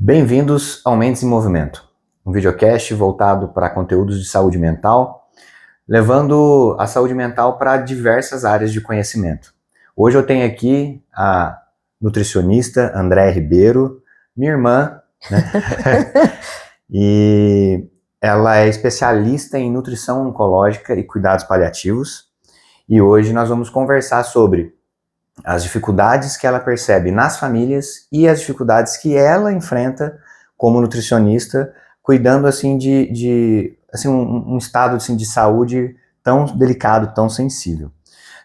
Bem-vindos ao Mentes em Movimento, um videocast voltado para conteúdos de saúde mental, levando a saúde mental para diversas áreas de conhecimento. Hoje eu tenho aqui a nutricionista Andréia Ribeiro, minha irmã, né? E ela é especialista em nutrição oncológica e cuidados paliativos. E hoje nós vamos conversar sobre as dificuldades que ela percebe nas famílias e as dificuldades que ela enfrenta como nutricionista, cuidando assim de um estado assim, de saúde tão delicado, tão sensível.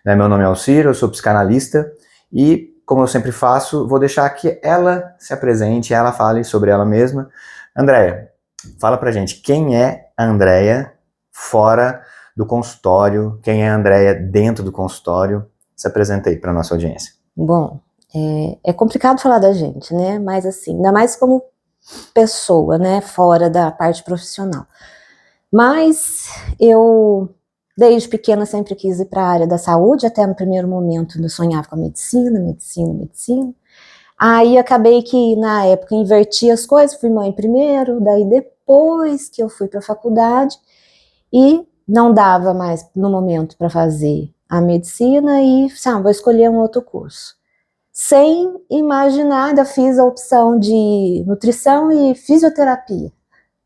Meu nome é Alcir, eu sou psicanalista e, como eu sempre faço, vou deixar que ela se apresente, ela fale sobre ela mesma. Andréia, fala pra gente, quem é a Andréia fora do consultório, quem é a Andréia dentro do consultório? Se apresenta aí para a nossa audiência. Bom, é complicado falar da gente, né? Mas assim, ainda mais como pessoa, né? Fora da parte profissional. Mas eu, desde pequena, sempre quis ir para a área da saúde, até no primeiro momento eu sonhava com a medicina. Aí acabei que, na época, inverti as coisas, fui mãe primeiro, daí depois que eu fui para a faculdade, e não dava mais, no momento, para fazer a medicina, e vou escolher um outro curso. Sem imaginar, ainda fiz a opção de nutrição e fisioterapia.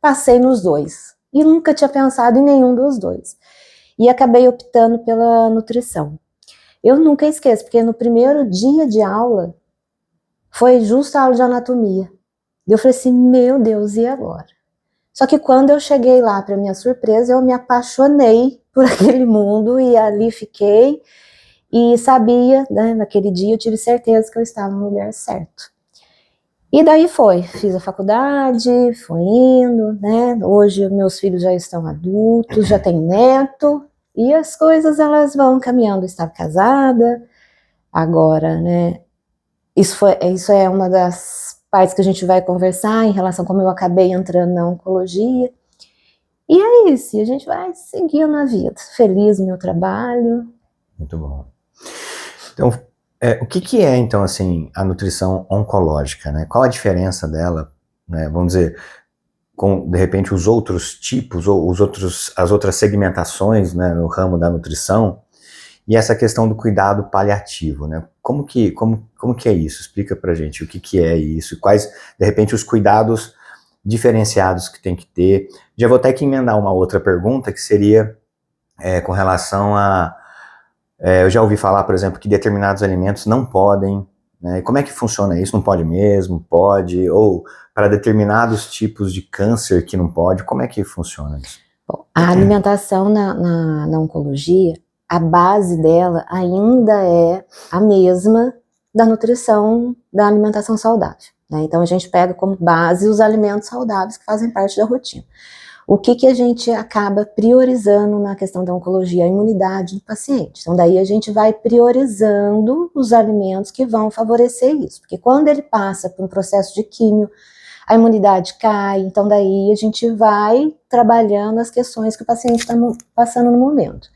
Passei nos dois, e nunca tinha pensado em nenhum dos dois. E acabei optando pela nutrição. Eu nunca esqueço, porque no primeiro dia de aula, foi justo a aula de anatomia. Eu falei assim, meu Deus, e agora? Só que quando eu cheguei lá, para minha surpresa, eu me apaixonei por aquele mundo e ali fiquei e sabia, né, naquele dia eu tive certeza que eu estava no lugar certo. E daí fiz a faculdade, fui indo, né, hoje meus filhos já estão adultos, já têm neto, e as coisas elas vão caminhando. Eu estava casada, agora, né, isso é uma das partes que a gente vai conversar em relação a como eu acabei entrando na oncologia. E é isso, e a gente vai seguindo a vida, feliz no meu trabalho. Muito bom. Então, o que é, então, assim, a nutrição oncológica, né? Qual a diferença dela, né, vamos dizer, com, de repente, os outros tipos, ou as outras segmentações, né, no ramo da nutrição, e essa questão do cuidado paliativo, né? Como que é isso? Explica pra gente o que é isso, quais, de repente, os cuidados diferenciados que tem que ter. Já vou ter que emendar uma outra pergunta, que seria com relação a... eu já ouvi falar, por exemplo, que determinados alimentos não podem, né? Como é que funciona isso? Não pode mesmo? Pode? Ou para determinados tipos de câncer que não pode? Como é que funciona isso? Bom, a alimentação na oncologia, a base dela ainda é a mesma da nutrição, da alimentação saudável, né? Então a gente pega como base os alimentos saudáveis que fazem parte da rotina. O que a gente acaba priorizando na questão da oncologia? A imunidade do paciente. Então daí a gente vai priorizando os alimentos que vão favorecer isso, porque quando ele passa por um processo de químio, a imunidade cai, então daí a gente vai trabalhando as questões que o paciente está passando no momento.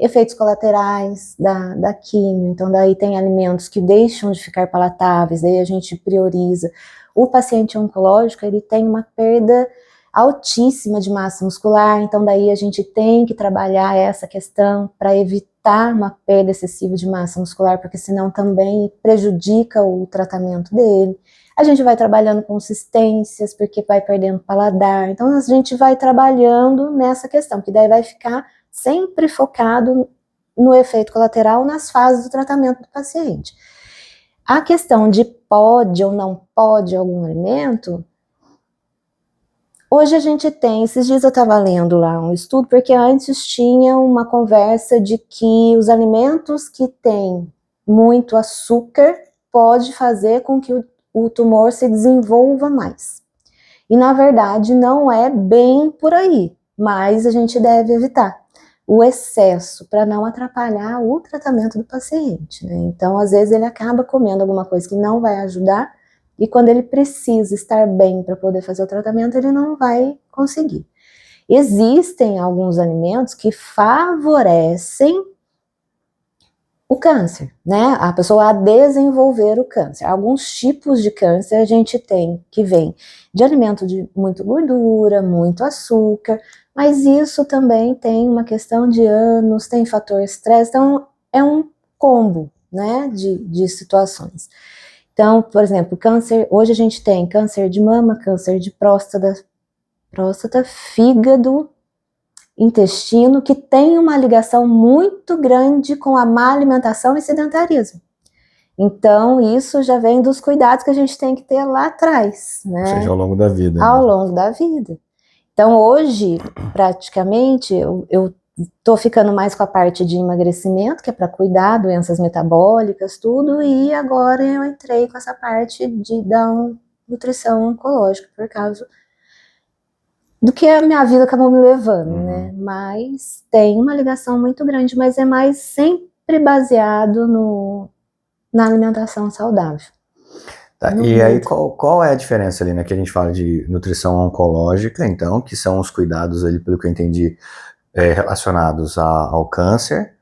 Efeitos colaterais da quimio, então daí tem alimentos que deixam de ficar palatáveis, daí a gente prioriza. O paciente oncológico, ele tem uma perda altíssima de massa muscular, então daí a gente tem que trabalhar essa questão para evitar uma perda excessiva de massa muscular, porque senão também prejudica o tratamento dele. A gente vai trabalhando consistências, porque vai perdendo paladar, então a gente vai trabalhando nessa questão, que daí vai ficar sempre focado no efeito colateral nas fases do tratamento do paciente. A questão de pode ou não pode algum alimento, hoje a gente tem, esses dias eu estava lendo lá um estudo, porque antes tinha uma conversa de que os alimentos que têm muito açúcar pode fazer com que o tumor se desenvolva mais. E na verdade não é bem por aí, mas a gente deve evitar o excesso para não atrapalhar o tratamento do paciente, né? Então às vezes ele acaba comendo alguma coisa que não vai ajudar, e quando ele precisa estar bem para poder fazer o tratamento, ele não vai conseguir. Existem alguns alimentos que favorecem o câncer, né? A pessoa a desenvolver o câncer. Alguns tipos de câncer a gente tem que vem de alimento de muita gordura, muito açúcar, mas isso também tem uma questão de anos, tem fator estresse, então é um combo, né, de situações. Então, por exemplo, câncer, hoje a gente tem câncer de mama, câncer de próstata, fígado, intestino, que tem uma ligação muito grande com a má alimentação e sedentarismo. Então, isso já vem dos cuidados que a gente tem que ter lá atrás, né? Ou seja, ao longo da vida. Ao longo da vida. Então, hoje, praticamente, eu tô ficando mais com a parte de emagrecimento, que é para cuidar, doenças metabólicas, tudo, e agora eu entrei com essa parte da nutrição oncológica, por causa do que a minha vida acabou me levando, né? Mas tem uma ligação muito grande, mas é mais sempre baseado na alimentação saudável. Tá, e aí, qual é a diferença ali, né, que a gente fala de nutrição oncológica, então, que são os cuidados ali, pelo que eu entendi, relacionados ao câncer,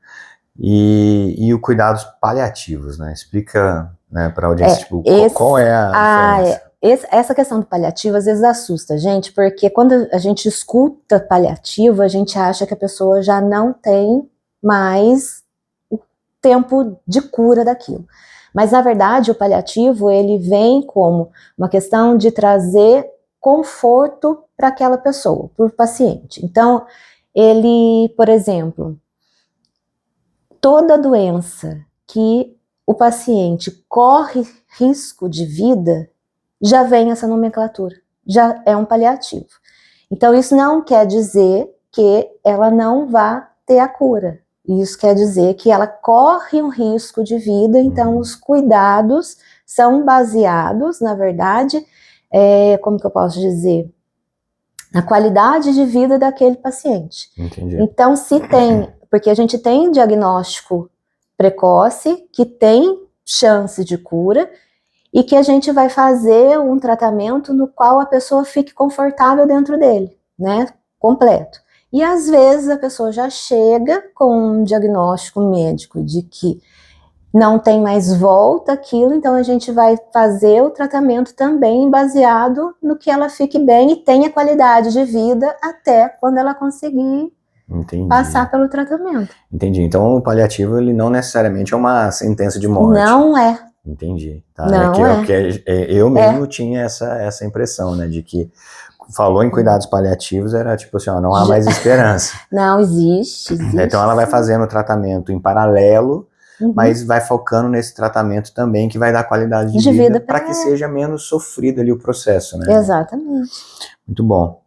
e os cuidados paliativos, né? Explica, né, para a audiência, tipo, qual é a diferença? Essa questão do paliativo às vezes assusta a gente, porque quando a gente escuta paliativo, a gente acha que a pessoa já não tem mais o tempo de cura daquilo. Mas, na verdade, o paliativo, ele vem como uma questão de trazer conforto para aquela pessoa, para o paciente. Então, ele, por exemplo, toda doença que o paciente corre risco de vida, já vem essa nomenclatura, já é um paliativo. Então, isso não quer dizer que ela não vá ter a cura. Isso quer dizer que ela corre um risco de vida, então os cuidados são baseados, na verdade, como que eu posso dizer? Na qualidade de vida daquele paciente. Entendi. Então, se tem, porque a gente tem diagnóstico precoce, que tem chance de cura, e que a gente vai fazer um tratamento no qual a pessoa fique confortável dentro dele, né, completo. E às vezes a pessoa já chega com um diagnóstico médico de que não tem mais volta aquilo, então a gente vai fazer o tratamento também baseado no que ela fique bem e tenha qualidade de vida até quando ela conseguir passar pelo tratamento. Entendi. Então o paliativo, ele não necessariamente é uma sentença de morte. Não é. Entendi. Tá? Não eu mesmo tinha essa impressão, né, de que falou em cuidados paliativos, era tipo assim, ó, não há mais esperança. Não, existe. Então ela vai fazendo o tratamento em paralelo, mas vai focando nesse tratamento também, que vai dar qualidade de vida para que seja menos sofrido ali o processo, né? Exatamente. Muito bom.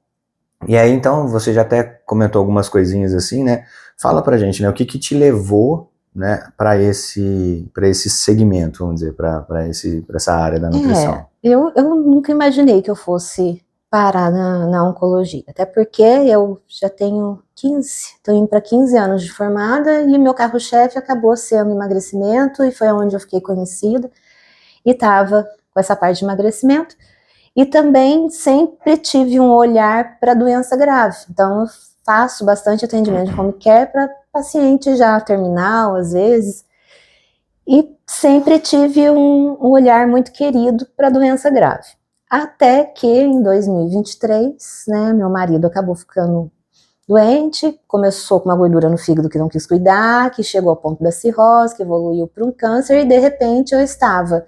E aí, então, você já até comentou algumas coisinhas assim, né? Fala pra gente, né, o que te levou, né, para esse segmento, vamos dizer, para essa área da nutrição? Eu nunca imaginei que eu fosse parar na oncologia, até porque eu já tenho estou indo para 15 anos de formada e meu carro-chefe acabou sendo emagrecimento, e foi onde eu fiquei conhecida, e estava com essa parte de emagrecimento, e também sempre tive um olhar para doença grave, então eu faço bastante atendimento de home care para paciente já terminal, às vezes, e sempre tive um olhar muito querido para doença grave. Até que em 2023, né, meu marido acabou ficando doente, começou com uma gordura no fígado que não quis cuidar, que chegou ao ponto da cirrose, que evoluiu para um câncer, e de repente eu estava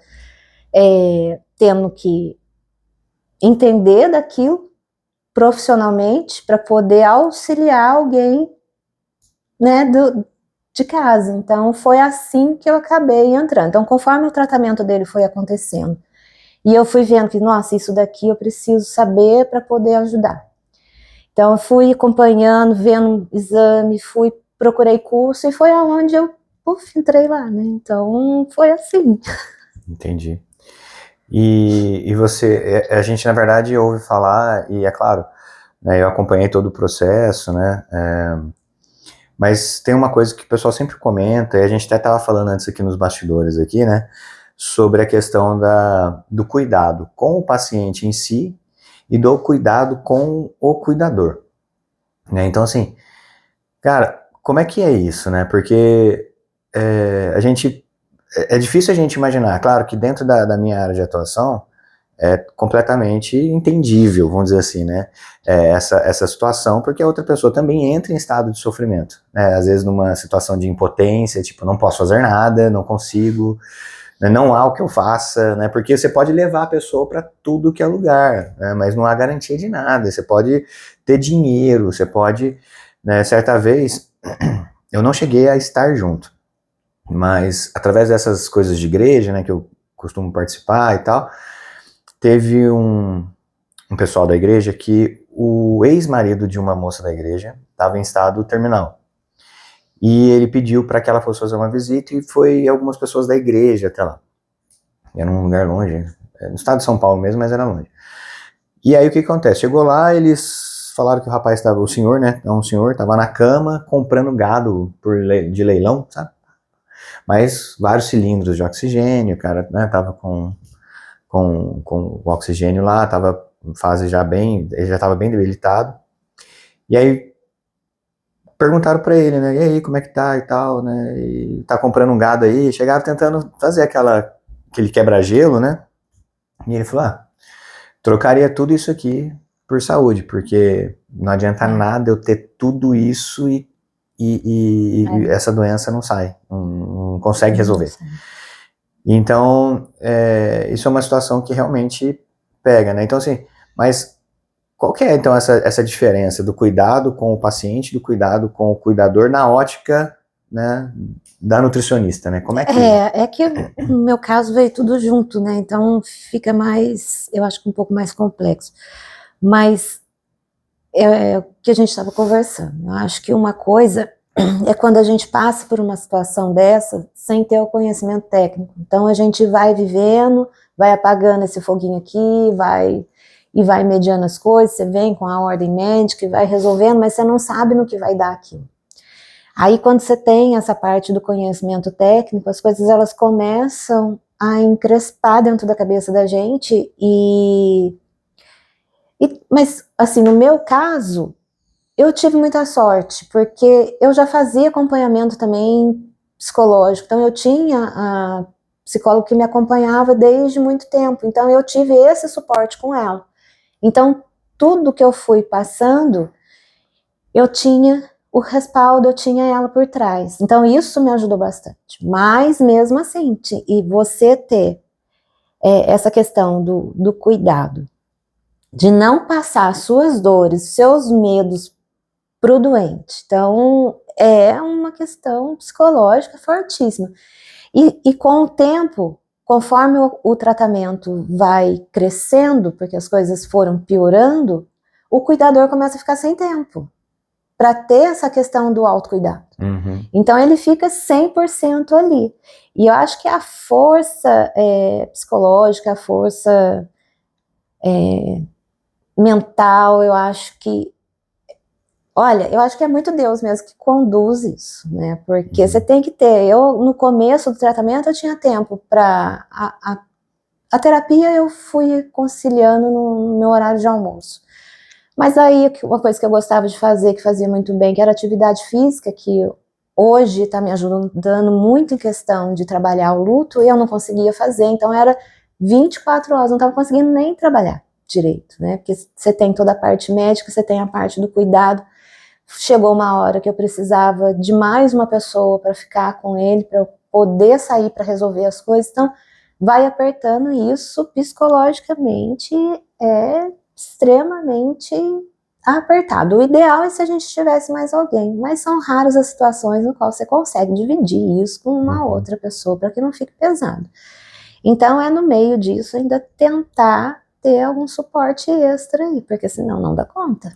tendo que entender daquilo profissionalmente para poder auxiliar alguém, né, de casa. Então foi assim que eu acabei entrando. Então, conforme o tratamento dele foi acontecendo, e eu fui vendo que, nossa, isso daqui eu preciso saber para poder ajudar. Então eu fui acompanhando, vendo exame, procurei curso, e foi aonde eu entrei lá, né? Então foi assim. Entendi. E você, a gente na verdade ouve falar, e é claro, né, eu acompanhei todo o processo, né, mas tem uma coisa que o pessoal sempre comenta, e a gente até estava falando antes aqui nos bastidores aqui, né, sobre a questão do cuidado com o paciente em si e do cuidado com o cuidador, né? Então assim, cara, como é que é isso, né? Porque é difícil a gente imaginar. Claro que dentro da minha área de atuação é completamente entendível, vamos dizer assim, né? Essa situação, porque a outra pessoa também entra em estado de sofrimento, né? Às vezes numa situação de impotência, tipo, não posso fazer nada, não consigo, né? Não há o que eu faça, né? Porque você pode levar a pessoa para tudo que é lugar, né? Mas não há garantia de nada. Você pode ter dinheiro, você pode, né? Certa vez, eu não cheguei a estar junto, mas através dessas coisas de igreja, né, que eu costumo participar e tal, teve um pessoal da igreja que o ex-marido de uma moça da igreja estava em estado terminal. E ele pediu para que ela fosse fazer uma visita e foi algumas pessoas da igreja até lá. Era um lugar longe, no estado de São Paulo mesmo, mas era longe. E aí o que acontece? Chegou lá, eles falaram que o rapaz estava, o senhor, né, é um senhor, estava na cama comprando gado de leilão, sabe? Mas vários cilindros de oxigênio, o cara, né, tava com o oxigênio lá, tava em fase já bem, ele já estava bem debilitado. E aí perguntaram para ele, né, e aí, como é que tá e tal, né, e tá comprando um gado aí, chegaram tentando fazer aquele quebra-gelo, né, e ele falou, trocaria tudo isso aqui por saúde, porque não adianta nada eu ter tudo isso e essa doença não sai, não consegue resolver. Então, isso é uma situação que realmente pega, né? Então, assim, mas qual que é, então, essa diferença do cuidado com o paciente, do cuidado com o cuidador na ótica, né, da nutricionista, né? Como é que... É que no meu caso veio tudo junto, né? Então fica mais, eu acho que um pouco mais complexo. Mas é o que a gente estava conversando. Eu acho que uma coisa é quando a gente passa por uma situação dessa sem ter o conhecimento técnico. Então a gente vai vivendo, vai apagando esse foguinho aqui, vai mediando as coisas, você vem com a ordem médica e vai resolvendo, mas você não sabe no que vai dar aquilo. Aí quando você tem essa parte do conhecimento técnico, as coisas elas começam a encrespar dentro da cabeça da gente mas assim, no meu caso, eu tive muita sorte, porque eu já fazia acompanhamento também psicológico, então eu tinha a psicóloga que me acompanhava desde muito tempo, então eu tive esse suporte com ela. Então, tudo que eu fui passando, eu tinha o respaldo, eu tinha ela por trás. Então, isso me ajudou bastante. Mas, mesmo assim, e você ter essa questão do cuidado, de não passar suas dores, seus medos para o doente. Então, é uma questão psicológica fortíssima. E com o tempo, conforme o tratamento vai crescendo, porque as coisas foram piorando, o cuidador começa a ficar sem tempo para ter essa questão do autocuidado. Uhum. Então ele fica 100% ali. E eu acho que a força psicológica, a força mental, eu acho que eu acho que é muito Deus mesmo que conduz isso, né? Porque você tem que ter. Eu, no começo do tratamento, eu tinha tempo para. A terapia eu fui conciliando no meu horário de almoço. Mas aí, uma coisa que eu gostava de fazer, que fazia muito bem, que era atividade física, que hoje está me ajudando muito em questão de trabalhar o luto, e eu não conseguia fazer, então era 24 horas, não estava conseguindo nem trabalhar direito, né? Porque você tem toda a parte médica, você tem a parte do cuidado. Chegou uma hora que eu precisava de mais uma pessoa para ficar com ele, para eu poder sair para resolver as coisas, então vai apertando isso psicologicamente, é extremamente apertado. O ideal é se a gente tivesse mais alguém, mas são raras as situações no qual você consegue dividir isso com uma outra pessoa para que não fique pesado. Então é no meio disso ainda tentar ter algum suporte extra aí, porque senão não dá conta.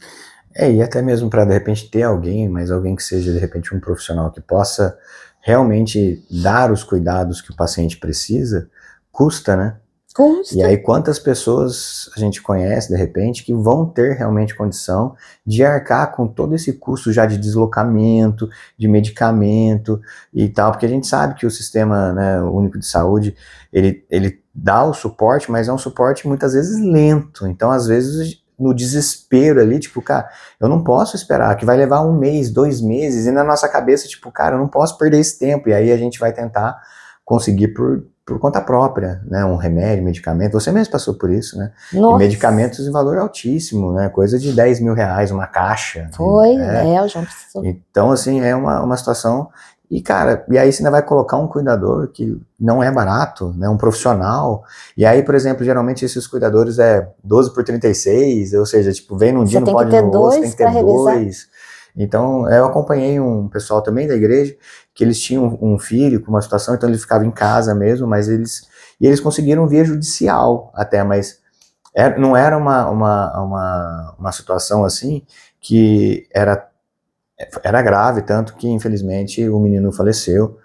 E até mesmo para de repente ter alguém, mas alguém que seja de repente um profissional que possa realmente dar os cuidados que o paciente precisa, custa, né? Custa. E aí quantas pessoas a gente conhece de repente que vão ter realmente condição de arcar com todo esse custo já de deslocamento, de medicamento e tal, porque a gente sabe que o sistema, né, único de saúde, ele dá o suporte, mas é um suporte muitas vezes lento, então às vezes no desespero ali, tipo, cara, eu não posso esperar, que vai levar 1 mês, 2 meses, e na nossa cabeça, tipo, cara, eu não posso perder esse tempo, e aí a gente vai tentar conseguir por conta própria, né, um remédio, medicamento, você mesmo passou por isso, né, e Nossa, medicamentos em valor altíssimo, né, coisa de 10 mil reais, uma caixa, foi, o João precisou. então, assim, é uma situação. E, cara, e aí você ainda vai colocar um cuidador que não é barato, né? Um profissional. E aí, por exemplo, geralmente esses cuidadores é 12 por 36, ou seja, tipo, vem num dia, Você não tem que pode ir ter no outro, tem 2 que para ter revisar. 2. Então, eu acompanhei um pessoal também da igreja, que eles tinham um filho com uma situação, então ele ficava em casa mesmo, mas eles conseguiram via judicial até, mas não era uma situação assim que era grave, tanto que infelizmente o menino faleceu,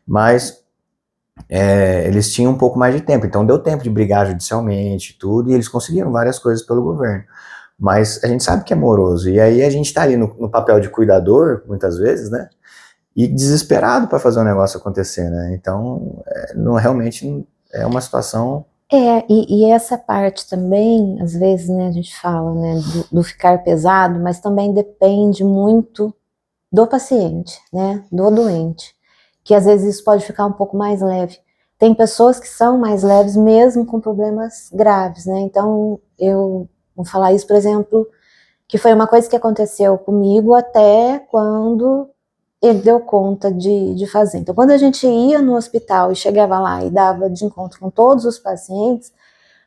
mas eles tinham um pouco mais de tempo, então deu tempo de brigar judicialmente, tudo, e eles conseguiram várias coisas pelo governo. Mas a gente sabe que é moroso, e aí a gente tá ali no papel de cuidador, muitas vezes, né? E desesperado para fazer o negócio acontecer, né? Então, não, realmente é uma situação. E essa parte também, às vezes, né, a gente fala, né, do ficar pesado, mas também depende muito do paciente, né, do doente, que às vezes isso pode ficar um pouco mais leve. Tem pessoas que são mais leves mesmo com problemas graves, né, então eu vou falar isso, por exemplo, que foi uma coisa que aconteceu comigo até quando ele deu conta de fazer. Então, quando a gente ia no hospital e chegava lá e dava de encontro com todos os pacientes,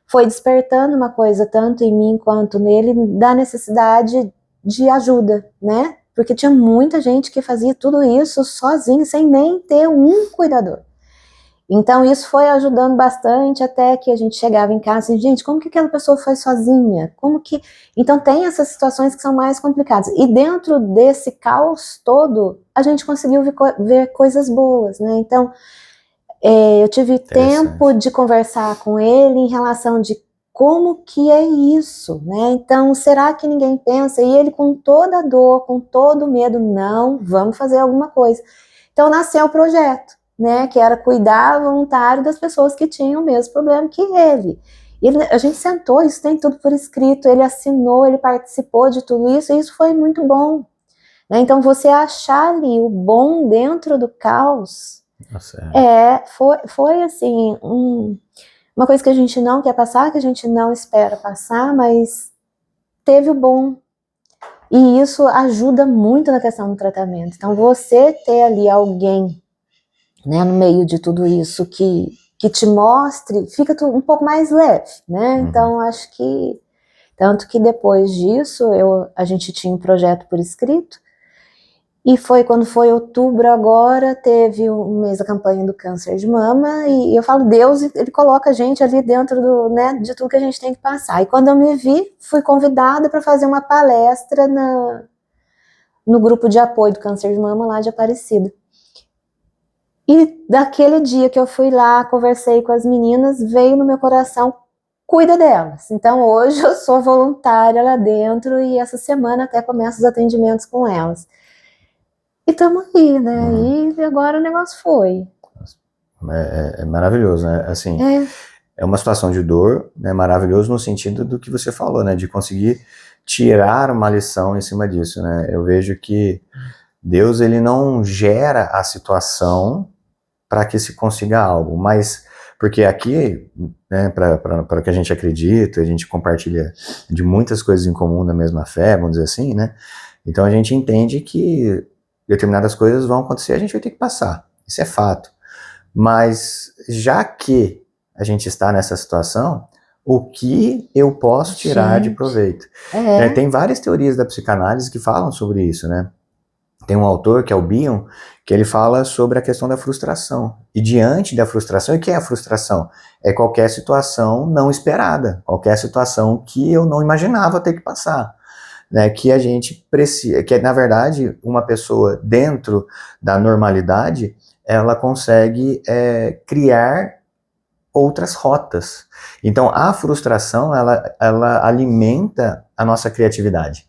foi despertando uma coisa tanto em mim quanto nele da necessidade de ajuda, né? Porque tinha muita gente que fazia tudo isso sozinho, sem nem ter um cuidador. Então isso foi ajudando bastante até que a gente chegava em casa e, gente, como que aquela pessoa foi sozinha? Como que... Então tem essas situações que são mais complicadas. E dentro desse caos todo, a gente conseguiu ver coisas boas, né? Então eu tive tempo de conversar com ele em relação de como que é isso, né? Então, será que ninguém pensa? E ele com toda a dor, com todo o medo, não, vamos fazer alguma coisa. Então, nasceu o projeto, né? Que era cuidar voluntário das pessoas que tinham o mesmo problema que ele. E a gente sentou, isso tem tudo por escrito, ele assinou, ele participou de tudo isso, e isso foi muito bom, né? Então, você achar ali o bom dentro do caos, Nossa, foi assim, uma coisa que a gente não quer passar, que a gente não espera passar, mas teve o bom. E isso ajuda muito na questão do tratamento. Então, você ter ali alguém, né, no meio de tudo isso que te mostre, fica um pouco mais leve, né? Então, acho que, tanto que depois disso, a gente tinha um projeto por escrito, e foi quando foi outubro agora, teve um mês da campanha do câncer de mama, e eu falo, Deus, ele coloca a gente ali dentro né, de tudo que a gente tem que passar. E quando eu me vi, fui convidada para fazer uma palestra no grupo de apoio do câncer de mama lá de Aparecida. E daquele dia que eu fui lá, conversei com as meninas, veio no meu coração, cuida delas. Então hoje eu sou voluntária lá dentro, e essa semana até começo os atendimentos com elas. E estamos aí, né? E agora o negócio foi. É maravilhoso, né? Assim, é uma situação de dor, né? Maravilhoso no sentido do que você falou, né? De conseguir tirar uma lição em cima disso, né? Eu vejo que Deus, ele não gera a situação para que se consiga algo, mas porque aqui, né, para que a gente acredita, a gente compartilha de muitas coisas em comum da mesma fé, vamos dizer assim, né? Então a gente entende que determinadas coisas vão acontecer, a gente vai ter que passar, isso é fato. Mas já que a gente está nessa situação, o que eu posso tirar de proveito? Tem várias teorias da psicanálise que falam sobre isso, né? Tem um autor, que é o Bion, que ele fala sobre a questão da frustração. E diante da frustração, e o que é a frustração? É qualquer situação não esperada, qualquer situação que eu não imaginava ter que passar. Né, que a gente precisa, que na verdade uma pessoa dentro da normalidade, ela consegue criar outras rotas. Então a frustração, ela alimenta a nossa criatividade,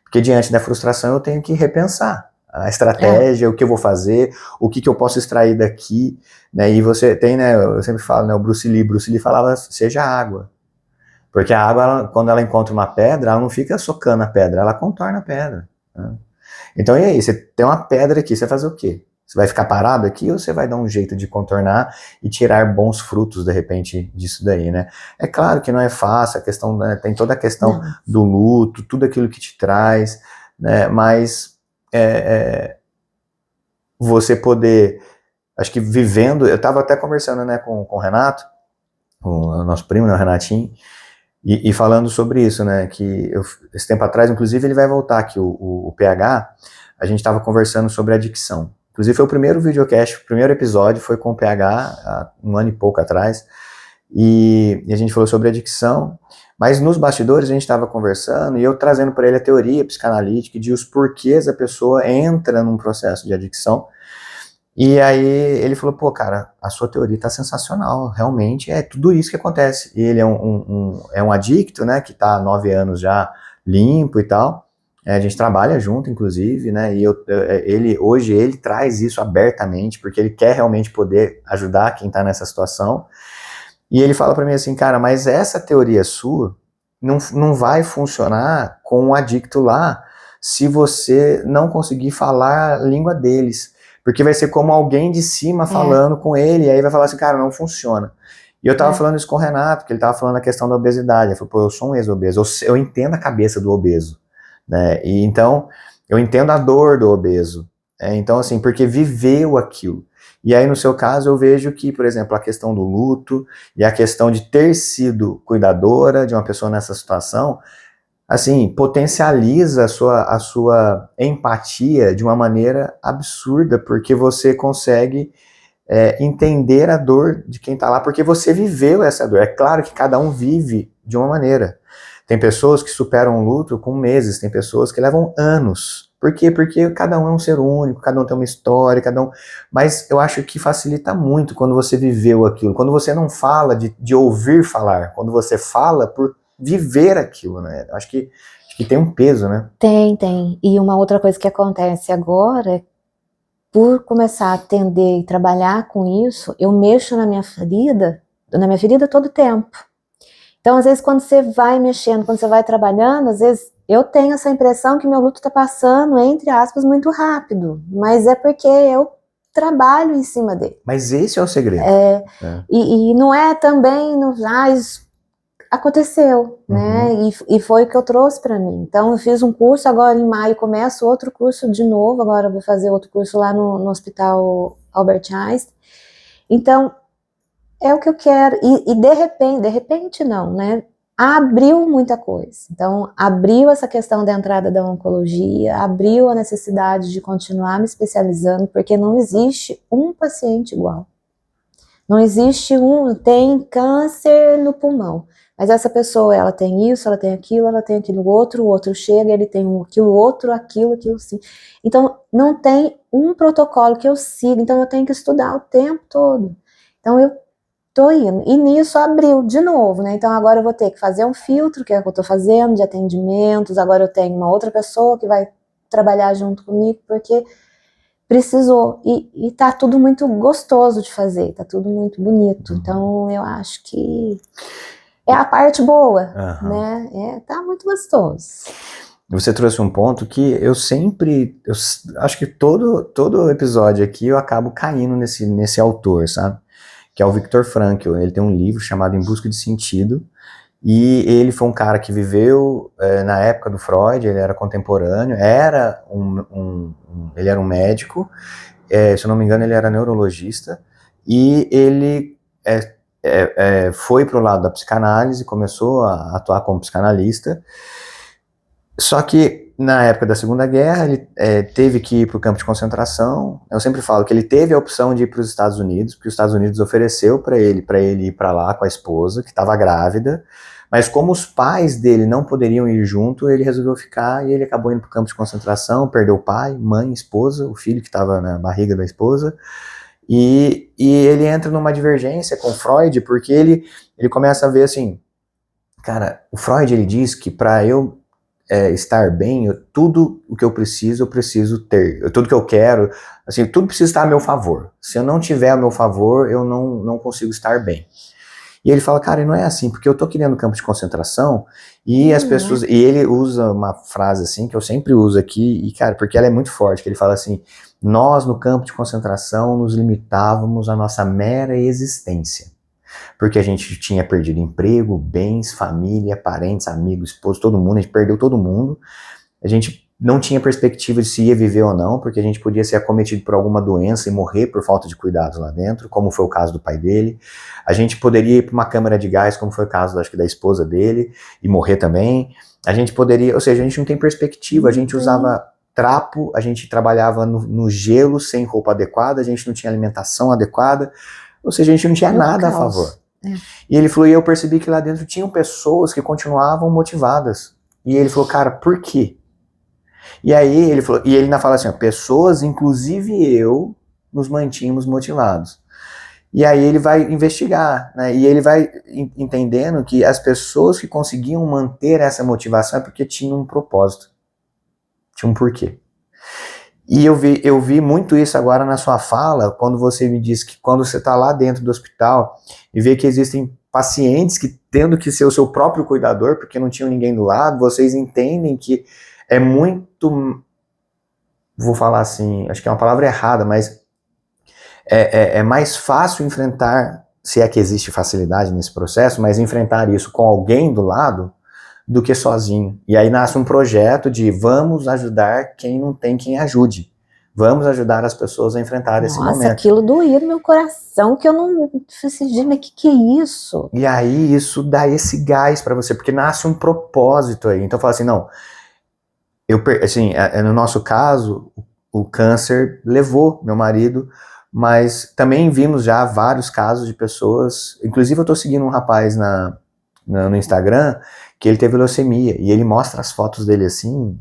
porque diante da frustração eu tenho que repensar a estratégia, o que eu vou fazer, o que eu posso extrair daqui, né? E você tem, né, eu sempre falo, né, o Bruce Lee falava, seja água. Porque a água, quando ela encontra uma pedra, ela não fica socando a pedra, ela contorna a pedra. Né? Então, e aí? Você tem uma pedra aqui, você vai fazer o quê? Você vai ficar parado aqui ou você vai dar um jeito de contornar e tirar bons frutos, de repente, disso daí, né? É claro que não é fácil, a questão, né, tem toda a questão do luto, tudo aquilo que te traz, né? Mas você poder, acho que vivendo, eu estava até conversando, né, com o Renato, o nosso primo, né, o Renatinho, e falando sobre isso, né, que esse tempo atrás, inclusive ele vai voltar aqui, o PH, a gente estava conversando sobre adicção. Inclusive foi o primeiro videocast, o primeiro episódio foi com o PH, há um ano e pouco atrás, e a gente falou sobre adicção, mas nos bastidores a gente estava conversando e eu trazendo para ele a teoria psicanalítica de os porquês a pessoa entra num processo de adicção. E aí ele falou, pô, cara, a sua teoria tá sensacional, realmente é tudo isso que acontece. E ele é um adicto, né, que tá há 9 anos já limpo e tal, a gente trabalha junto, inclusive, né, e hoje ele traz isso abertamente, porque ele quer realmente poder ajudar quem tá nessa situação, e ele fala pra mim assim, cara, mas essa teoria sua não vai funcionar com o adicto lá, se você não conseguir falar a língua deles. Porque vai ser como alguém de cima falando com ele, e aí vai falar assim, cara, não funciona. E eu tava falando isso com o Renato, que ele tava falando a questão da obesidade. Ele falou, pô, eu sou um ex-obeso, eu entendo a cabeça do obeso, né? E então, eu entendo a dor do obeso. Então, assim, porque viveu aquilo. E aí, no seu caso, eu vejo que, por exemplo, a questão do luto e a questão de ter sido cuidadora de uma pessoa nessa situação, assim, potencializa a sua empatia de uma maneira absurda, porque você consegue entender a dor de quem está lá, porque você viveu essa dor. É claro que cada um vive de uma maneira. Tem pessoas que superam o luto com meses, tem pessoas que levam anos. Por quê? Porque cada um é um ser único, cada um tem uma história, cada um... Mas eu acho que facilita muito quando você viveu aquilo, quando você não fala de ouvir falar, quando você fala por viver aquilo, né? Acho que tem um peso, né? Tem. E uma outra coisa que acontece agora, por começar a atender e trabalhar com isso, eu mexo na minha ferida todo tempo. Então, às vezes, quando você vai mexendo, quando você vai trabalhando, às vezes eu tenho essa impressão que meu luto está passando, entre aspas, muito rápido, mas é porque eu trabalho em cima dele. Mas esse é o segredo. E não é também, isso aconteceu, né? E foi o que eu trouxe para mim. Então, eu fiz um curso, agora em maio começo outro curso de novo, agora eu vou fazer outro curso lá no Hospital Albert Einstein. Então, é o que eu quero, e de repente não, né? Abriu muita coisa. Então, abriu essa questão da entrada da oncologia, abriu a necessidade de continuar me especializando, porque não existe um paciente igual. Não existe tem câncer no pulmão, mas essa pessoa, ela tem isso, ela tem aquilo outro, o outro chega, ele tem aquilo sim. Então, não tem um protocolo que eu siga, então eu tenho que estudar o tempo todo. Então, eu tô indo, e nisso abriu de novo, né? Então agora eu vou ter que fazer um filtro, que é o que eu tô fazendo, de atendimentos, agora eu tenho uma outra pessoa que vai trabalhar junto comigo, porque precisou, e tá tudo muito gostoso de fazer, tá tudo muito bonito, então eu acho que é a parte boa, né? Tá muito gostoso. Você trouxe um ponto que eu acho que todo episódio aqui eu acabo caindo nesse autor, sabe? Que é o Viktor Frankl. Ele tem um livro chamado Em Busca de Sentido, e ele foi um cara que viveu na época do Freud, ele era contemporâneo, ele era um médico, se eu não me engano ele era neurologista, e ele foi para o lado da psicanálise, começou a atuar como psicanalista, só que na época da Segunda Guerra ele teve que ir para o campo de concentração. Eu sempre falo que ele teve a opção de ir para os Estados Unidos, porque os Estados Unidos ofereceu para ele ir para lá com a esposa, que estava grávida, mas como os pais dele não poderiam ir junto, ele resolveu ficar, e ele acabou indo para o campo de concentração, perdeu o pai, mãe, esposa, o filho que estava na barriga da esposa, e ele entra numa divergência com Freud, porque ele começa a ver assim, cara, o Freud ele diz que para eu estar bem, tudo o que eu preciso ter, tudo que eu quero, assim, tudo precisa estar a meu favor. Se eu não tiver a meu favor, eu não consigo estar bem. E ele fala, cara, não é assim, porque eu tô aqui dentro do campo de concentração e as pessoas... E ele usa uma frase assim, que eu sempre uso aqui, e cara, porque ela é muito forte, que ele fala assim, nós no campo de concentração nos limitávamos à nossa mera existência. Porque a gente tinha perdido emprego, bens, família, parentes, amigos, esposo, todo mundo, a gente perdeu todo mundo. A gente não tinha perspectiva de se ia viver ou não, porque a gente podia ser acometido por alguma doença e morrer por falta de cuidados lá dentro, como foi o caso do pai dele. A gente poderia ir para uma câmara de gás, como foi o caso, acho que da esposa dele, e morrer também. A gente poderia, ou seja, a gente não tem perspectiva, a gente usava trapo, a gente trabalhava no gelo sem roupa adequada, a gente não tinha alimentação adequada, ou seja, a gente não tinha nada a favor. E ele falou, e eu percebi que lá dentro tinham pessoas que continuavam motivadas. E ele falou, cara, por quê? E aí ele falou, e ele ainda fala assim, ó, pessoas, inclusive eu, nos mantínhamos motivados. E aí ele vai investigar, né? E ele vai entendendo que as pessoas que conseguiam manter essa motivação é porque tinham um propósito, tinha um porquê. E eu vi muito isso agora na sua fala, quando você me disse que quando você está lá dentro do hospital e vê que existem pacientes que tendo que ser o seu próprio cuidador, porque não tinham ninguém do lado, vocês entendem que é muito, vou falar assim, acho que é uma palavra errada, mas é mais fácil enfrentar, se é que existe facilidade nesse processo, mas enfrentar isso com alguém do lado do que sozinho. E aí nasce um projeto de vamos ajudar quem não tem quem ajude. Vamos ajudar as pessoas a enfrentar esse momento. Nossa, aquilo doía no meu coração, que eu não... Falei, mas que é isso? E aí isso dá esse gás para você, porque nasce um propósito aí. Então fala assim, não, assim, no nosso caso, o câncer levou meu marido, mas também vimos já vários casos de pessoas, inclusive eu tô seguindo um rapaz no Instagram, que ele teve leucemia, e ele mostra as fotos dele assim,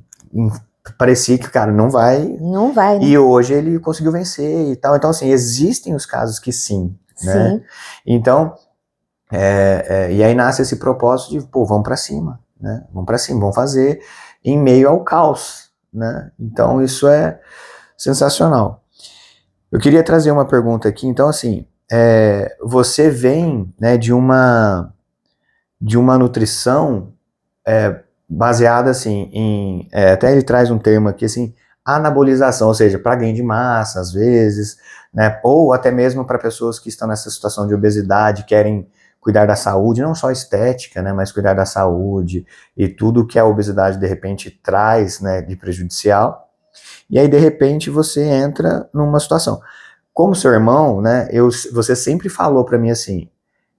parecia que o cara não vai, né? E hoje ele conseguiu vencer e tal, então assim, existem os casos que sim, né? Então, e aí nasce esse propósito de, pô, vamos pra cima, né? Vamos pra cima, vamos fazer em meio ao caos, né? Então isso é sensacional. Eu queria trazer uma pergunta aqui, então assim, você vem, né, de uma nutrição baseada assim em, até ele traz um termo aqui assim, anabolização, ou seja, para ganho de massa às vezes, né, ou até mesmo para pessoas que estão nessa situação de obesidade, querem cuidar da saúde, não só estética, né, mas cuidar da saúde e tudo que a obesidade de repente traz, né, de prejudicial. E aí de repente você entra numa situação. Como seu irmão, né, você sempre falou para mim assim,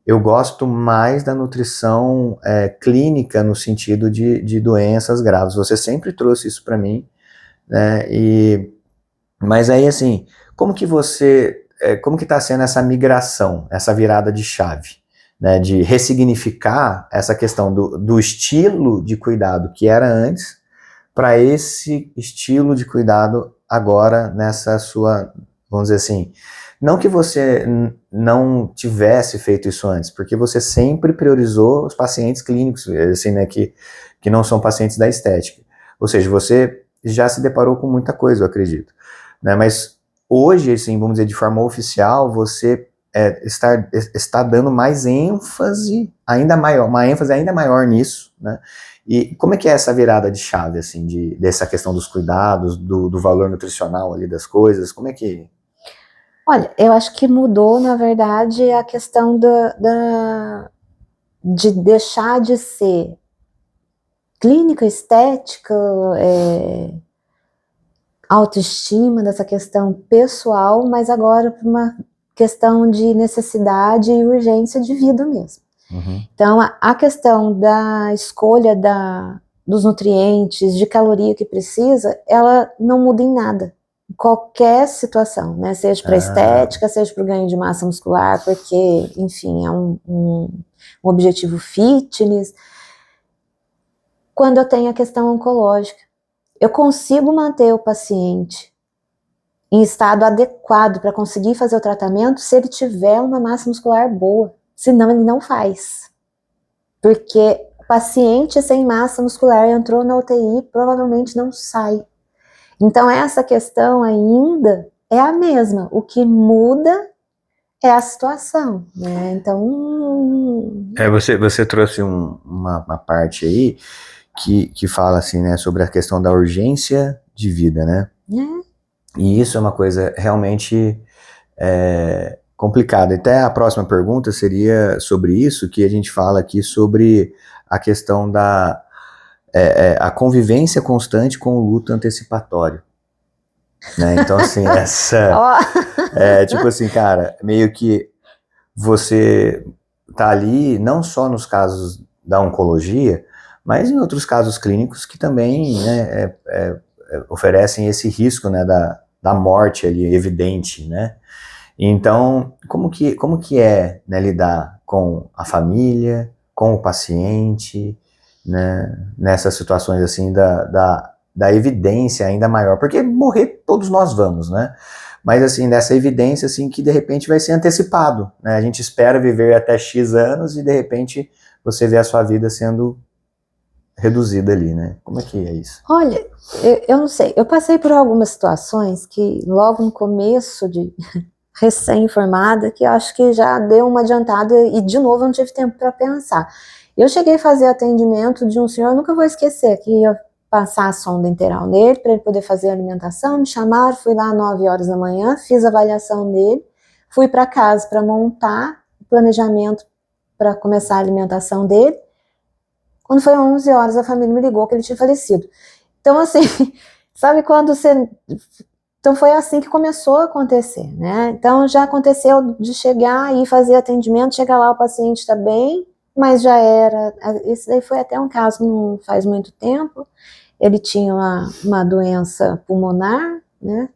eu gosto mais da nutrição clínica no sentido de doenças graves. Você sempre trouxe isso para mim, né? Mas aí assim, como que está sendo essa migração, essa virada de chave, né? De ressignificar essa questão do estilo de cuidado que era antes para esse estilo de cuidado agora nessa sua, vamos dizer assim, não que você não tivesse feito isso antes, porque você sempre priorizou os pacientes clínicos, assim, né, que não são pacientes da estética. Ou seja, você já se deparou com muita coisa, eu acredito. Né, mas hoje, assim, vamos dizer, de forma oficial, você está dando mais ênfase, ainda maior, uma ênfase ainda maior nisso, né? E como é que é essa virada de chave, assim, dessa questão dos cuidados, do valor nutricional ali das coisas, como é que... Olha, eu acho que mudou, na verdade, a questão de deixar de ser clínica, estética, autoestima, dessa questão pessoal, mas agora para uma questão de necessidade e urgência de vida mesmo. Então, a questão da escolha dos nutrientes, de caloria que precisa, ela não muda em nada. Em qualquer situação, né? Seja para estética, seja para o ganho de massa muscular, porque, enfim, é um objetivo fitness. Quando eu tenho a questão oncológica, eu consigo manter o paciente em estado adequado para conseguir fazer o tratamento se ele tiver uma massa muscular boa, senão ele não faz. Porque o paciente sem massa muscular entrou na UTI, provavelmente não sai. Então essa questão ainda é a mesma, o que muda é a situação, né? Então Você trouxe uma parte aí que fala assim, né, sobre a questão da urgência de vida, né? E isso é uma coisa realmente complicada. Até a próxima pergunta seria sobre isso, que a gente fala aqui sobre a questão da a convivência constante com o luto antecipatório. Né? Então, assim, tipo assim, cara, meio que você tá ali, não só nos casos da oncologia, mas em outros casos clínicos que também, né, oferecem esse risco, né, da morte ali, evidente, né? Então, como que é, né, lidar com a família, com o paciente, né, nessas situações assim da evidência ainda maior, porque morrer todos nós vamos, né? Mas assim, dessa evidência assim que de repente vai ser antecipado, né? A gente espera viver até X anos e de repente você vê a sua vida sendo reduzida ali, né? Como é que é isso? Olha, eu não sei, eu passei por algumas situações que logo no começo de recém-informada, que eu acho que já deu uma adiantada e de novo eu não tive tempo para pensar. Eu cheguei a fazer atendimento de um senhor, eu nunca vou esquecer, que ia passar a sonda interal nele para ele poder fazer a alimentação, me chamaram, fui lá às 9 horas da manhã, fiz a avaliação dele, fui para casa para montar o planejamento para começar a alimentação dele. Quando foi 11 horas, a família me ligou que ele tinha falecido. Então, assim, sabe quando você... Então foi assim que começou a acontecer, né? Então já aconteceu de chegar e fazer atendimento, chegar lá o paciente está bem, mas já era... Esse daí foi até um caso não faz muito tempo. Ele tinha uma doença pulmonar, né?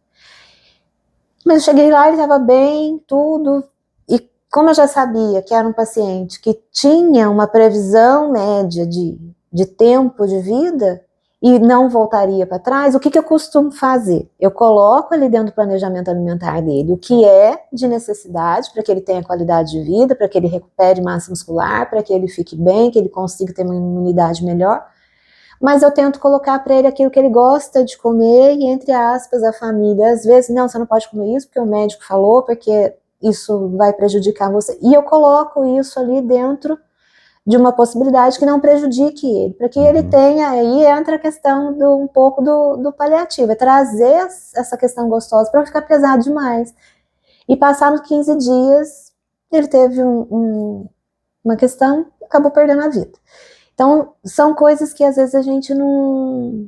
Mas eu cheguei lá, ele estava bem, tudo. E como eu já sabia que era um paciente que tinha uma previsão média de tempo de vida e não voltaria para trás, o que eu costumo fazer? Eu coloco ali dentro do planejamento alimentar dele o que é de necessidade para que ele tenha qualidade de vida, para que ele recupere massa muscular, para que ele fique bem, que ele consiga ter uma imunidade melhor. Mas eu tento colocar para ele aquilo que ele gosta de comer e, entre aspas, a família, às vezes, não, você não pode comer isso porque o médico falou, porque isso vai prejudicar você. E eu coloco isso ali dentro de uma possibilidade que não prejudique ele, para que ele tenha, aí entra a questão um pouco do paliativo, é trazer essa questão gostosa para não ficar pesado demais. E passar nos 15 dias, ele teve uma questão, acabou perdendo a vida. Então, são coisas que às vezes a gente não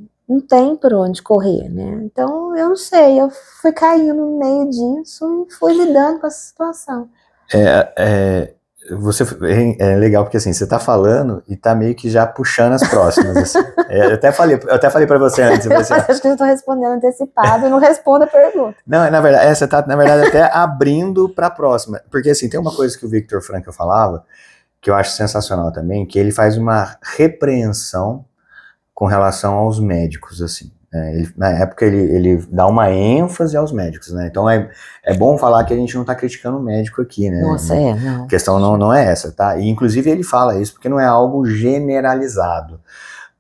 tem por onde correr, né? Então, eu não sei, eu fui caindo no meio disso e fui lidando com essa situação. É legal porque assim, você tá falando e tá meio que já puxando as próximas, assim. Eu até falei pra você antes. Assim, acho que eu tô respondendo antecipado e não respondo a pergunta. Não, na verdade, você tá, na verdade, até abrindo pra próxima. Porque assim, tem uma coisa que o Viktor Frankl falava, que eu acho sensacional também, que ele faz uma repreensão com relação aos médicos, assim. Na época ele dá uma ênfase aos médicos, né? Então é bom falar que a gente não está criticando o médico aqui, né? Nossa, não. A questão não é essa, tá? E inclusive ele fala isso porque não é algo generalizado.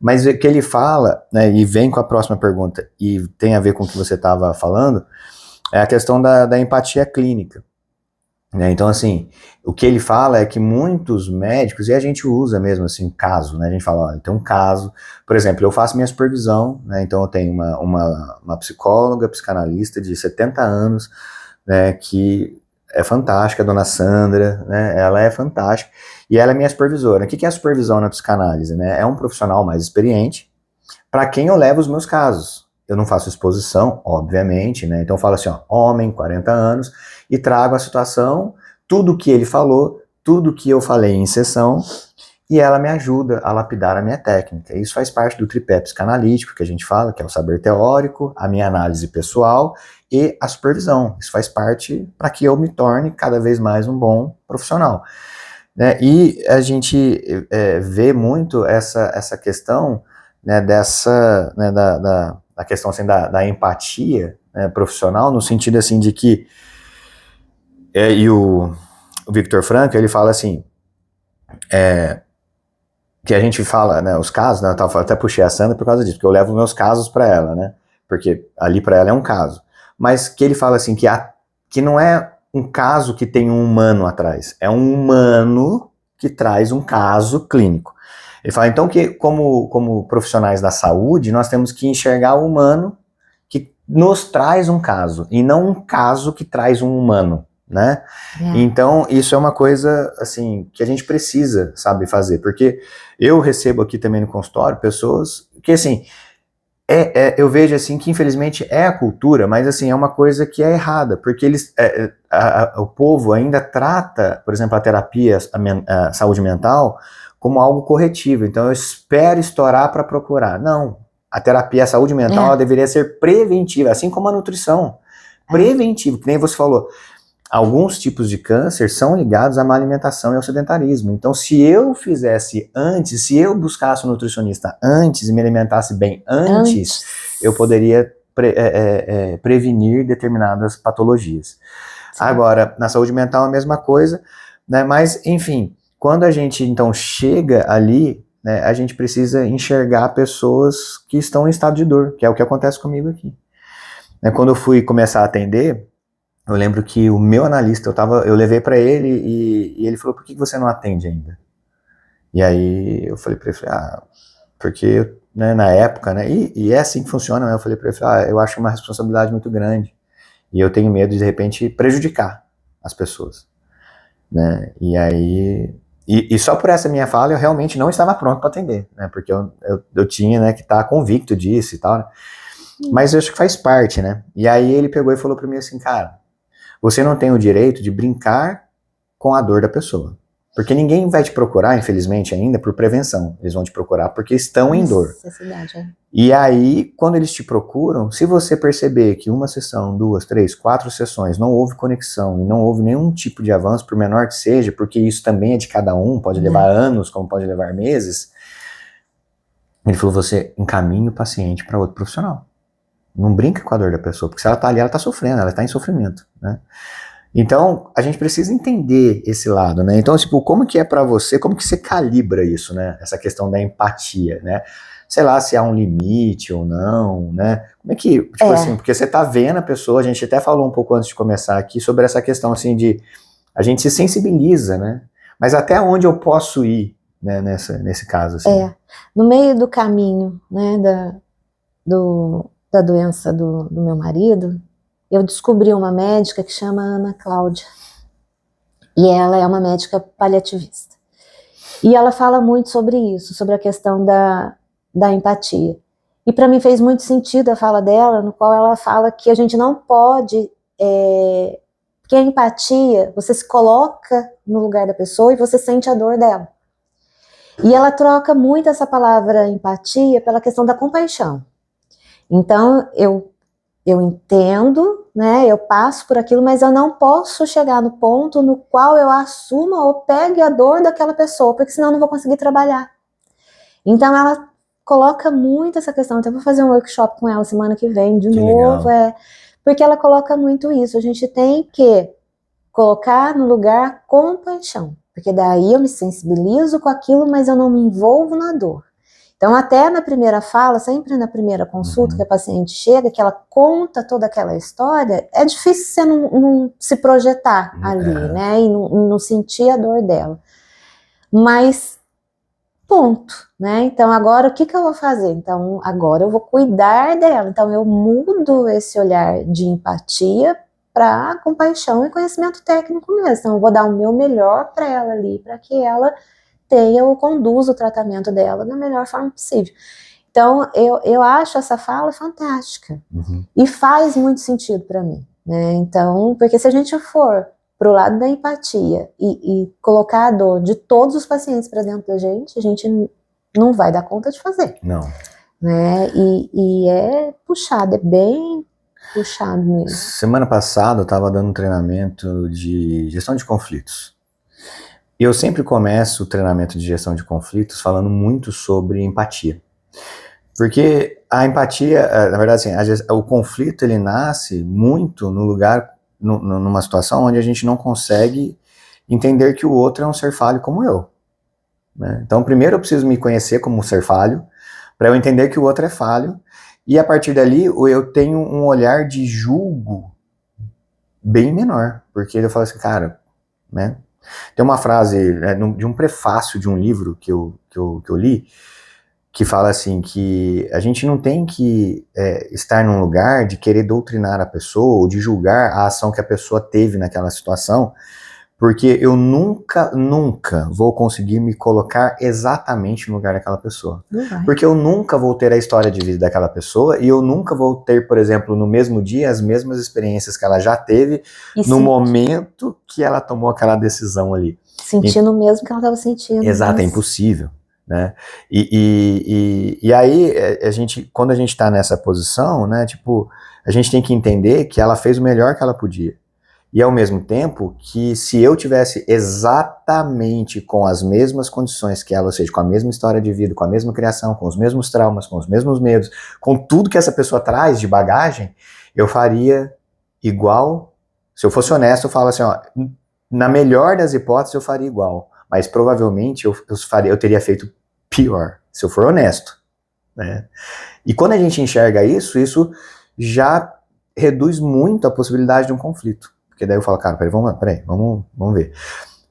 Mas o que ele fala, né, e vem com a próxima pergunta, e tem a ver com o que você estava falando, é a questão da empatia clínica. Né? Então, assim, o que ele fala é que muitos médicos, e a gente usa mesmo assim, caso, né? A gente fala, ó, tem um caso, por exemplo, eu faço minha supervisão, né? Então eu tenho uma psicóloga, psicanalista de 70 anos, né? Que é fantástica, a dona Sandra, né? Ela é fantástica, e ela é minha supervisora. O que é a supervisão na psicanálise, né? É um profissional mais experiente, para quem eu levo os meus casos. Eu não faço exposição, obviamente, né? Então eu falo assim, ó, homem, 40 anos, e trago a situação, tudo que ele falou, tudo que eu falei em sessão, e ela me ajuda a lapidar a minha técnica. Isso faz parte do tripé psicanalítico que a gente fala, que é o saber teórico, a minha análise pessoal e a supervisão. Isso faz parte para que eu me torne cada vez mais um bom profissional. Né? E a gente vê muito essa questão, né, dessa, né, da questão assim, da empatia, né, profissional, no sentido assim de que e o Viktor Frankl, ele fala assim, que a gente fala, né, os casos, né, eu até puxei a Sandra por causa disso, porque eu levo meus casos para ela, né, porque ali para ela é um caso, mas que ele fala assim, que não é um caso que tem um humano atrás, é um humano que traz um caso clínico. Ele fala, então, que como profissionais da saúde, nós temos que enxergar o humano que nos traz um caso, e não um caso que traz um humano, né? Então, isso é uma coisa, assim, que a gente precisa, sabe, fazer, porque eu recebo aqui também no consultório pessoas que, assim, eu vejo, assim, que infelizmente é a cultura, mas, assim, é uma coisa que é errada, porque o povo ainda trata, por exemplo, a terapia, a saúde mental, como algo corretivo. Então eu espero estourar para procurar. Não. A terapia, a saúde mental, ela deveria ser preventiva, assim como a nutrição. Preventivo, que nem você falou. Alguns tipos de câncer são ligados à má alimentação e ao sedentarismo. Então, se eu fizesse antes, se eu buscasse um nutricionista antes e me alimentasse bem antes, eu poderia prevenir determinadas patologias. Sim. Agora, na saúde mental é a mesma coisa, né? Mas, enfim, quando a gente, então, chega ali, né, a gente precisa enxergar pessoas que estão em estado de dor, que é o que acontece comigo aqui. Quando eu fui começar a atender, eu lembro que o meu analista, eu levei para ele e ele falou, por que você não atende ainda? E aí eu falei para ele, porque, né, na época, né, e é assim que funciona, né, eu falei para ele, eu acho uma responsabilidade muito grande e eu tenho medo de repente, prejudicar as pessoas, né, e aí... E só por essa minha fala eu realmente não estava pronto para atender, né, porque eu tinha, né, que estar convicto disso e tal, né, mas eu acho que faz parte, né, e aí ele pegou e falou para mim assim, cara, você não tem o direito de brincar com a dor da pessoa, porque ninguém vai te procurar, infelizmente ainda, por prevenção, eles vão te procurar porque estão em dor. E aí, quando eles te procuram, se você perceber que uma sessão, 2, 3, 4 sessões, não houve conexão e não houve nenhum tipo de avanço, por menor que seja, porque isso também é de cada um, pode levar anos, como pode levar meses, ele falou, você encaminha o paciente para outro profissional. Não brinca com a dor da pessoa, porque se ela tá ali, ela tá sofrendo, ela tá em sofrimento, né? Então, a gente precisa entender esse lado, né? Então, tipo, como que é pra você, como que você calibra isso, né? Essa questão da empatia, né? Sei lá, se há um limite ou não, né? Como é que, tipo assim, porque você tá vendo a pessoa, a gente até falou um pouco antes de começar aqui sobre essa questão, assim, de a gente se sensibiliza, né? Mas até onde eu posso ir, né, nesse caso, assim? No meio do caminho, né, da doença do meu marido, eu descobri uma médica que chama Ana Cláudia, e ela é uma médica paliativista, e ela fala muito sobre isso, sobre a questão da empatia, e para mim fez muito sentido a fala dela, no qual ela fala que a gente não pode, porque a empatia, você se coloca no lugar da pessoa e você sente a dor dela, e ela troca muito essa palavra empatia pela questão da compaixão. Então, eu entendo, né, eu passo por aquilo, mas eu não posso chegar no ponto no qual eu assuma ou pegue a dor daquela pessoa, porque senão eu não vou conseguir trabalhar. Então, ela coloca muito essa questão, até vou fazer um workshop com ela semana que vem, de novo, porque ela coloca muito isso, a gente tem que colocar no lugar compaixão, porque daí eu me sensibilizo com aquilo, mas eu não me envolvo na dor. Então, até na primeira fala, sempre na primeira consulta, que a paciente chega, que ela conta toda aquela história, é difícil você não se projetar ali, né, e não sentir a dor dela. Mas, ponto, né, então agora o que eu vou fazer? Então, agora eu vou cuidar dela, então eu mudo esse olhar de empatia para compaixão e conhecimento técnico mesmo, então eu vou dar o meu melhor para ela ali, para que ela tenha ou conduza o tratamento dela da melhor forma possível. Então, eu acho essa fala fantástica, e faz muito sentido para mim, né? Então, porque se a gente for pro lado da empatia e colocar a dor de todos os pacientes para dentro da gente, a gente não vai dar conta de fazer. Não. Né? E é puxado, é bem puxado mesmo. Semana passada eu estava dando um treinamento de gestão de conflitos. E eu sempre começo o treinamento de gestão de conflitos falando muito sobre empatia. Porque a empatia, na verdade, assim, o conflito ele nasce muito no lugar, numa situação onde a gente não consegue entender que o outro é um ser falho como eu. Né? Então, primeiro eu preciso me conhecer como um ser falho, para eu entender que o outro é falho, e a partir dali eu tenho um olhar de julgo bem menor, porque eu falo assim, cara, né? Tem uma frase de um prefácio de um livro que eu li, que fala assim, que a gente não tem que estar num lugar de querer doutrinar a pessoa, ou de julgar a ação que a pessoa teve naquela situação, porque eu nunca vou conseguir me colocar exatamente no lugar daquela pessoa. Não vai. Porque eu nunca vou ter a história de vida daquela pessoa, e eu nunca vou ter, por exemplo, no mesmo dia, as mesmas experiências que ela já teve, no momento que ela tomou aquela decisão ali. Sentindo o mesmo que ela estava sentindo. Exato, é impossível. Né? E aí, quando a gente está nessa posição, né, tipo, a gente tem que entender que ela fez o melhor que ela podia. E ao mesmo tempo que se eu tivesse exatamente com as mesmas condições que ela, ou seja, com a mesma história de vida, com a mesma criação, com os mesmos traumas, com os mesmos medos, com tudo que essa pessoa traz de bagagem, eu faria igual. Se eu fosse honesto, eu falo assim, ó, na melhor das hipóteses eu faria igual, mas provavelmente eu teria feito pior, se eu for honesto. Né? E quando a gente enxerga isso já reduz muito a possibilidade de um conflito. Porque daí eu falo, cara, vamos ver.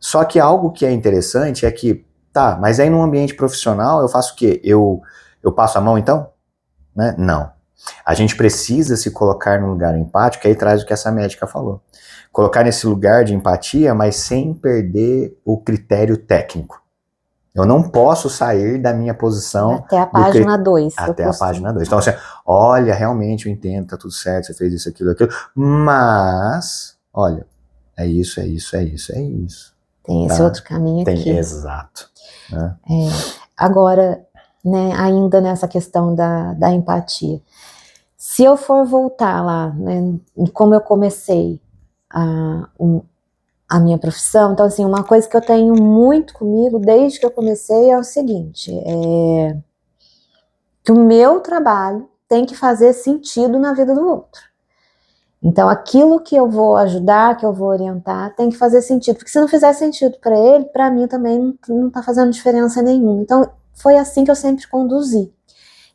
Só que algo que é interessante é que, tá, mas aí num ambiente profissional eu faço o quê? Eu passo a mão então? Né? Não. A gente precisa se colocar num lugar empático, aí traz o que essa médica falou. Colocar nesse lugar de empatia, mas sem perder o critério técnico. Eu não posso sair da minha posição... Até a página 2. Até a página 2. Então, assim, olha, realmente eu entendo, tá tudo certo, você fez isso, aquilo, mas, olha, é isso. Tem esse outro caminho aqui. Exato. Né? Agora, né, ainda nessa questão da empatia. Se eu for voltar lá, né, como eu comecei a minha profissão, então assim, uma coisa que eu tenho muito comigo desde que eu comecei é o seguinte, que o meu trabalho tem que fazer sentido na vida do outro. Então aquilo que eu vou ajudar, que eu vou orientar, tem que fazer sentido, porque se não fizer sentido para ele, para mim também não está fazendo diferença nenhuma. Então foi assim que eu sempre conduzi.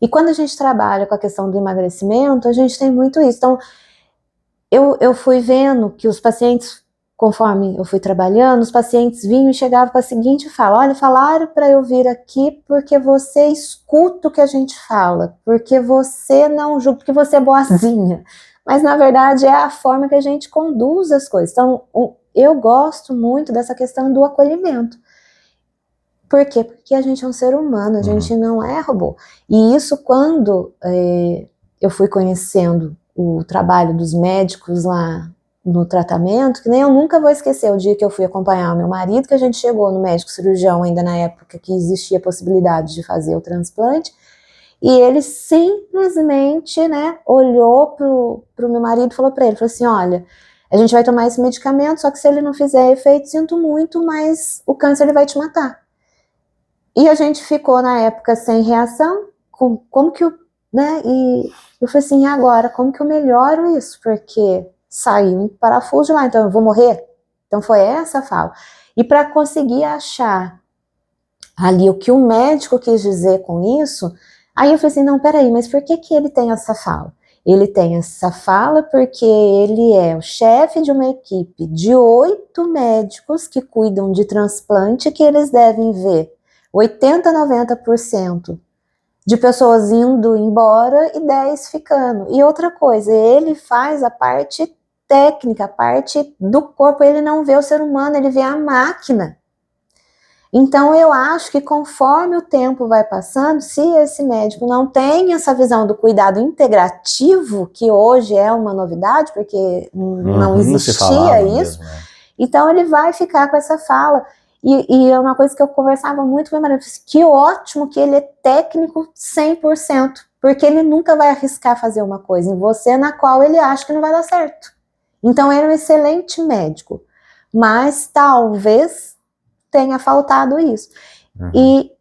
E quando a gente trabalha com a questão do emagrecimento, a gente tem muito isso. Então eu fui vendo que os pacientes, conforme eu fui trabalhando, os pacientes vinham e chegavam com a seguinte fala: olha, falaram para eu vir aqui porque você escuta o que a gente fala, porque você não julga, porque você é boazinha. Mas na verdade é a forma que a gente conduz as coisas. Então eu gosto muito dessa questão do acolhimento. Por quê? Porque a gente é um ser humano, a gente não é robô. E isso quando eu fui conhecendo o trabalho dos médicos lá no tratamento, que nem eu nunca vou esquecer o dia que eu fui acompanhar o meu marido, que a gente chegou no médico cirurgião ainda na época que existia a possibilidade de fazer o transplante, e ele simplesmente, né, olhou pro meu marido e falou para ele, falou assim, olha, a gente vai tomar esse medicamento, só que se ele não fizer efeito, sinto muito, mas o câncer ele vai te matar. E a gente ficou na época sem reação, como que eu, né, e eu falei assim, e agora, como que eu melhoro isso? Porque saiu um parafuso de lá, então eu vou morrer? Então foi essa a fala. E para conseguir achar ali o que o médico quis dizer com isso, aí eu falei assim, não, peraí, mas por que ele tem essa fala? Ele tem essa fala porque ele é o chefe de uma equipe de 8 médicos que cuidam de transplante, que eles devem ver 80, 90% de pessoas indo embora e 10 ficando. E outra coisa, ele faz a parte técnica, a parte do corpo, ele não vê o ser humano, ele vê a máquina. Então eu acho que conforme o tempo vai passando, se esse médico não tem essa visão do cuidado integrativo, que hoje é uma novidade, porque não existia isso, mesmo, né? Então ele vai ficar com essa fala. E é uma coisa que eu conversava muito com meu marido, que ótimo que ele é técnico 100%, porque ele nunca vai arriscar fazer uma coisa em você na qual ele acha que não vai dar certo. Então ele é um excelente médico, mas talvez tenha faltado isso. E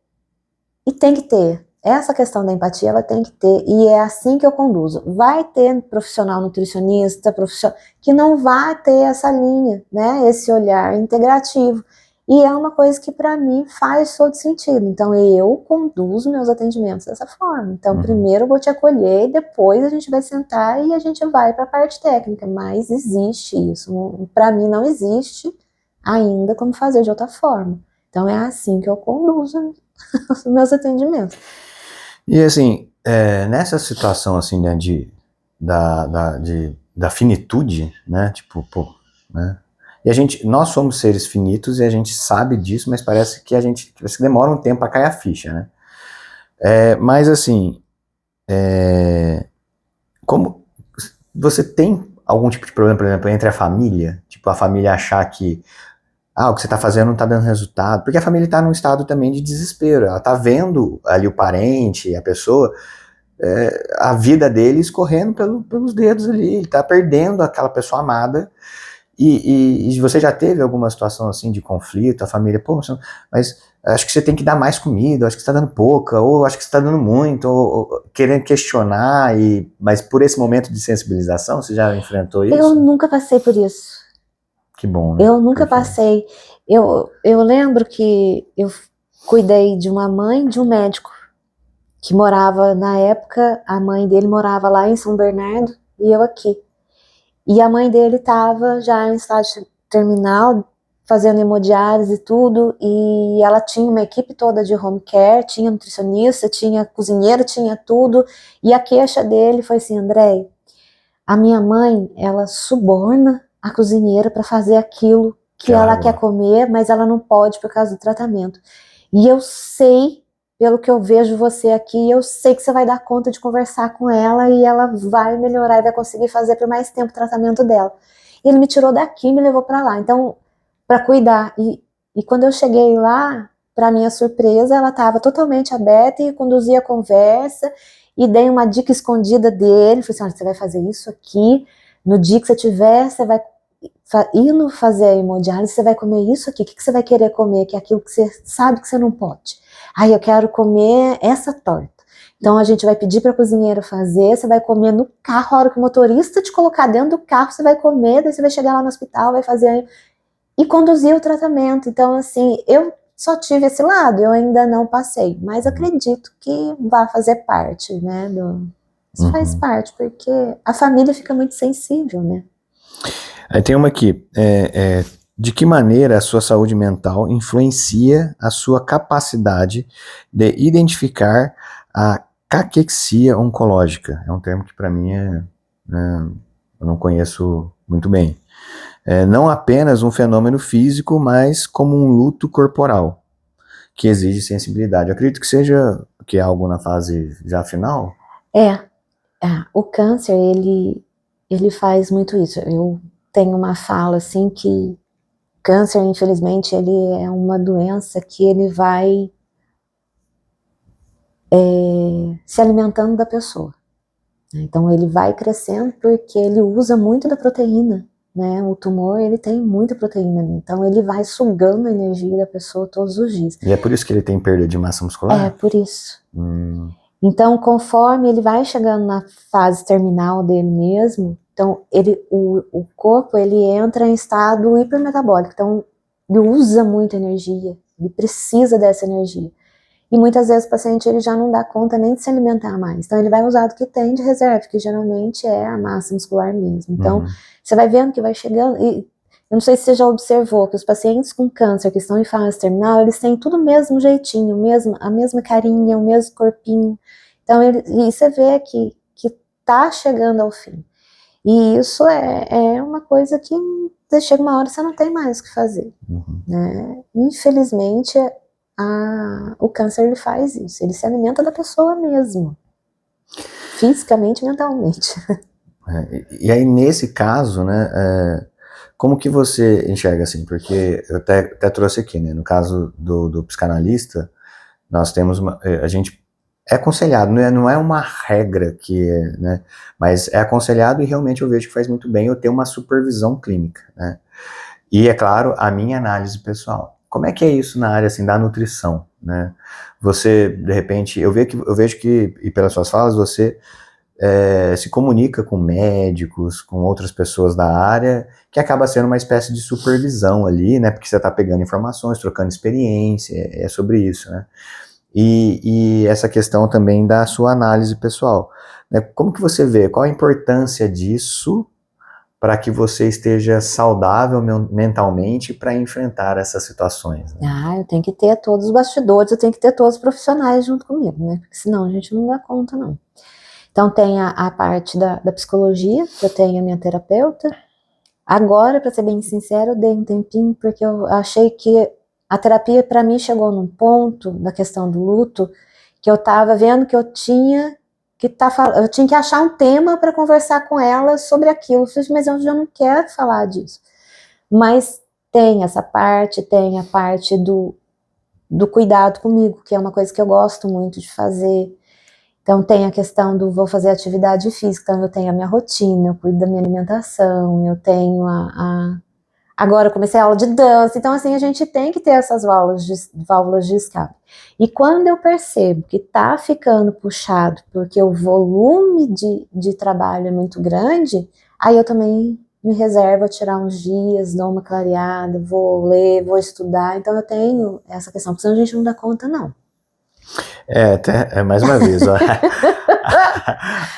tem que ter. Essa questão da empatia, ela tem que ter, e é assim que eu conduzo. Vai ter profissional nutricionista, profissional que não vai ter essa linha, né, esse olhar integrativo. E é uma coisa que para mim faz todo sentido. Então eu conduzo meus atendimentos dessa forma. Então primeiro eu vou te acolher e depois a gente vai sentar e a gente vai para a parte técnica. Mas existe isso. Para mim não existe ainda como fazer de outra forma. Então é assim que eu conduzo os meus atendimentos. E assim, nessa situação assim, né, da finitude, né, tipo, pô, né, e nós somos seres finitos e a gente sabe disso, mas parece que parece que demora um tempo para cair a ficha, né? Mas assim, como você tem algum tipo de problema, por exemplo, entre a família? Tipo, a família achar que o que você está fazendo não está dando resultado, porque a família está num estado também de desespero, ela está vendo ali o parente, a pessoa, a vida dele escorrendo pelos dedos ali, ele está perdendo aquela pessoa amada, e você já teve alguma situação assim de conflito, a família, pô, mas acho que você tem que dar mais comida, acho que você está dando pouca, ou acho que você está dando muito, ou querendo questionar, mas por esse momento de sensibilização, você já enfrentou isso? Eu nunca passei por isso. Que bom, né? Eu nunca passei. Eu lembro que eu cuidei de uma mãe de um médico que morava, na época, a mãe dele morava lá em São Bernardo e eu aqui. E a mãe dele estava já em estágio terminal, fazendo hemodiálise e tudo, e ela tinha uma equipe toda de home care, tinha nutricionista, tinha cozinheiro, tinha tudo, e a queixa dele foi assim: André, a minha mãe, ela suborna a cozinheira para fazer aquilo que ela quer comer, mas ela não pode por causa do tratamento. E eu sei, pelo que eu vejo você aqui, eu sei que você vai dar conta de conversar com ela e ela vai melhorar e vai conseguir fazer por mais tempo o tratamento dela. E ele me tirou daqui e me levou para lá, então, para cuidar. E quando eu cheguei lá, para minha surpresa, ela estava totalmente aberta e conduzia a conversa, e dei uma dica escondida dele, falei assim: olha, você vai fazer isso aqui, no dia que você tiver, você vai indo fazer a hemodiálise, você vai comer isso aqui, o que você vai querer comer, que é aquilo que você sabe que você não pode. Aí eu quero comer essa torta. Então a gente vai pedir para a cozinheira fazer, você vai comer no carro, a hora que o motorista te colocar dentro do carro, você vai comer, daí você vai chegar lá no hospital, vai fazer e conduzir o tratamento. Então assim, eu só tive esse lado, eu ainda não passei, mas acredito que vai fazer parte, né, isso faz parte, porque a família fica muito sensível, né. Aí tem uma aqui, de que maneira a sua saúde mental influencia a sua capacidade de identificar a caquexia oncológica? É um termo que para mim eu não conheço muito bem. Não apenas um fenômeno físico, mas como um luto corporal, que exige sensibilidade. Eu acredito que seja que é algo na fase já final. O câncer, ele faz muito isso. Eu tenho uma fala assim que câncer, infelizmente, ele é uma doença que ele vai se alimentando da pessoa. Então ele vai crescendo porque ele usa muito da proteína, né? O tumor, ele tem muita proteína ali, então ele vai sugando a energia da pessoa todos os dias. E é por isso que ele tem perda de massa muscular? É por isso. Então, conforme ele vai chegando na fase terminal dele mesmo, então o corpo ele entra em estado hipermetabólico, então ele usa muita energia, ele precisa dessa energia. E muitas vezes o paciente ele já não dá conta nem de se alimentar mais, então ele vai usar do que tem de reserva, que geralmente é a massa muscular mesmo. Então, você vai vendo que vai chegando, e eu não sei se você já observou que os pacientes com câncer que estão em fase terminal, eles têm tudo o mesmo jeitinho, a mesma carinha, o mesmo corpinho. Então, e você vê que tá chegando ao fim. E isso é uma coisa que chega uma hora você não tem mais o que fazer. Né? Infelizmente, o câncer ele faz isso, ele se alimenta da pessoa mesmo, fisicamente e mentalmente. E aí, nesse caso, né, como que você enxerga assim? Porque eu até trouxe aqui, né, no caso do psicanalista, nós temos a gente é aconselhado, não é uma regra que, né, mas é aconselhado e realmente eu vejo que faz muito bem eu ter uma supervisão clínica, né? E é claro, a minha análise pessoal. Como é que é isso na área assim da nutrição, né? Você, de repente, eu vejo que e pelas suas falas, você se comunica com médicos, com outras pessoas da área, que acaba sendo uma espécie de supervisão ali, né? Porque você está pegando informações, trocando experiência, é sobre isso, né? E essa questão também da sua análise pessoal, né? Como que você vê, qual a importância disso para que você esteja saudável mentalmente para enfrentar essas situações, né? Eu tenho que ter todos os bastidores, eu tenho que ter todos os profissionais junto comigo, né? Porque senão a gente não dá conta, não. Então tem a parte da psicologia, que eu tenho a minha terapeuta. Agora, para ser bem sincero, eu dei um tempinho, porque eu achei que a terapia, para mim, chegou num ponto da questão do luto, que eu estava vendo que eu tinha que achar um tema para conversar com ela sobre aquilo. Eu falei, mas eu já não quero falar disso. Mas tem essa parte, tem a parte do cuidado comigo, que é uma coisa que eu gosto muito de fazer. Então tem a questão do vou fazer atividade física, então eu tenho a minha rotina, eu cuido da minha alimentação, eu tenho agora eu comecei a aula de dança, então assim, a gente tem que ter essas válvulas de escape. E quando eu percebo que tá ficando puxado, porque o volume de trabalho é muito grande, aí eu também me reservo a tirar uns dias, dou uma clareada, vou ler, vou estudar, então eu tenho essa questão, porque senão a gente não dá conta, não. Mais uma vez, ó.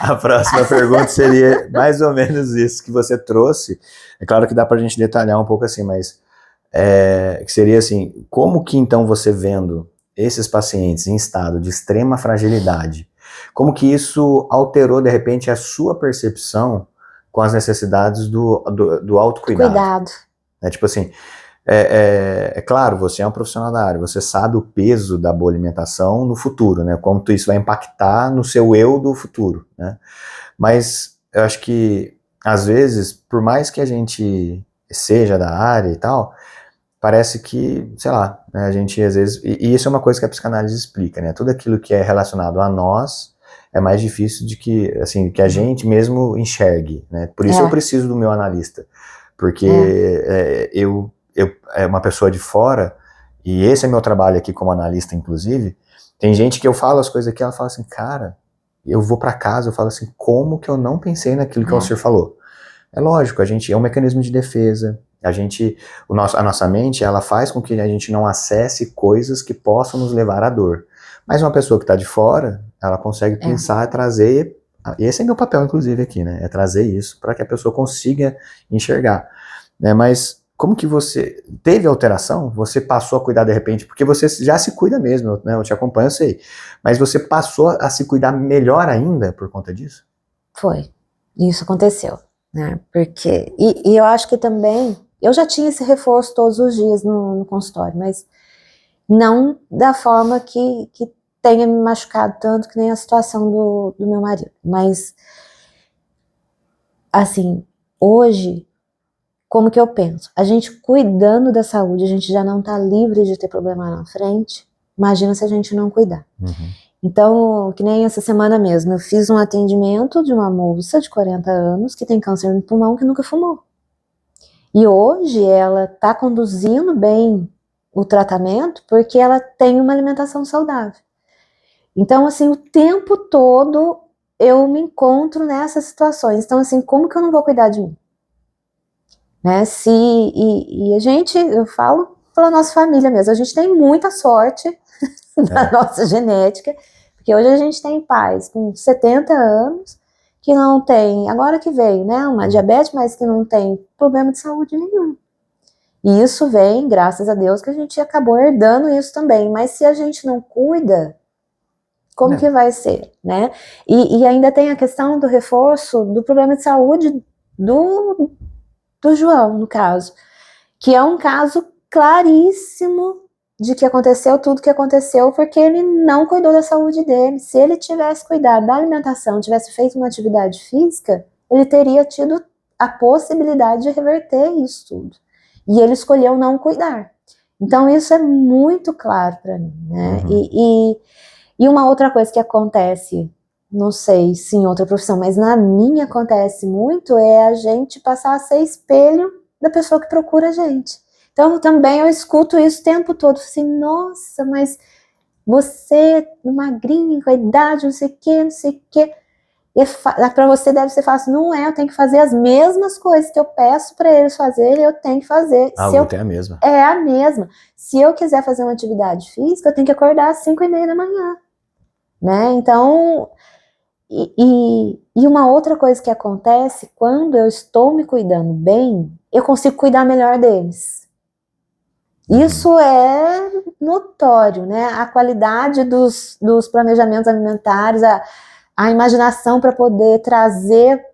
A próxima pergunta seria mais ou menos isso que você trouxe. É claro que dá pra gente detalhar um pouco assim, mas que seria assim, como que então você vendo esses pacientes em estado de extrema fragilidade, como que isso alterou de repente a sua percepção com as necessidades do autocuidado? Cuidado. Tipo assim, claro, você é um profissional da área, você sabe o peso da boa alimentação no futuro, né? Como isso vai impactar no seu eu do futuro, né? Mas eu acho que, às vezes, por mais que a gente seja da área e tal, parece que, sei lá, né, a gente às vezes... E isso é uma coisa que a psicanálise explica, né? Tudo aquilo que é relacionado a nós é mais difícil de que, assim, que a gente mesmo enxergue, né? Por isso eu preciso do meu analista, porque eu uma pessoa de fora, e esse é meu trabalho aqui como analista, inclusive, tem gente que eu falo as coisas aqui, ela fala assim, cara, eu vou pra casa, eu falo assim, como que eu não pensei naquilo que o senhor falou? É lógico, a gente é um mecanismo de defesa, a nossa mente, ela faz com que a gente não acesse coisas que possam nos levar à dor. Mas uma pessoa que está de fora, ela consegue pensar e trazer, esse é meu papel, inclusive, aqui, né, é trazer isso para que a pessoa consiga enxergar, né, mas como que você teve alteração? Você passou a cuidar de repente, porque você já se cuida mesmo, né? Eu te acompanho, eu sei. Mas você passou a se cuidar melhor ainda por conta disso? Foi. Isso aconteceu, né? Porque e eu acho que também eu já tinha esse reforço todos os dias no consultório, mas não da forma que tenha me machucado tanto que nem a situação do meu marido. Mas assim, hoje, como que eu penso? A gente cuidando da saúde, a gente já não tá livre de ter problema na frente. Imagina se a gente não cuidar. Então, que nem essa semana mesmo, eu fiz um atendimento de uma moça de 40 anos que tem câncer no pulmão que nunca fumou. E hoje ela tá conduzindo bem o tratamento porque ela tem uma alimentação saudável. Então, assim, o tempo todo eu me encontro nessas situações. Então, assim, como que eu não vou cuidar de mim? Né? E a gente, eu falo pela nossa família mesmo, a gente tem muita sorte da nossa genética, porque hoje a gente tem pais com 70 anos que não tem, agora que veio, né, uma diabetes, mas que não tem problema de saúde nenhum. E isso vem, graças a Deus, que a gente acabou herdando isso também, mas se a gente não cuida, como que vai ser, né? E ainda tem a questão do reforço do problema de saúde do João, no caso, que é um caso claríssimo de que aconteceu tudo que aconteceu porque ele não cuidou da saúde dele. Se ele tivesse cuidado da alimentação, tivesse feito uma atividade física, ele teria tido a possibilidade de reverter isso tudo. E ele escolheu não cuidar. Então isso é muito claro para mim, né? E uma outra coisa que acontece, não sei se em outra profissão, mas na minha acontece muito, é a gente passar a ser espelho da pessoa que procura a gente. Então também eu escuto isso o tempo todo, assim, nossa, mas você, magrinha, com a idade, não sei o que, para você deve ser fácil. Não é, eu tenho que fazer as mesmas coisas que eu peço para eles fazerem, eu tenho que fazer. A luta é a mesma. É a mesma. Se eu quiser fazer uma atividade física, eu tenho que acordar às 5:30 da manhã. Né? Então, E uma outra coisa que acontece, quando eu estou me cuidando bem, eu consigo cuidar melhor deles. Isso é notório, né? A qualidade dos planejamentos alimentares, a imaginação para poder trazer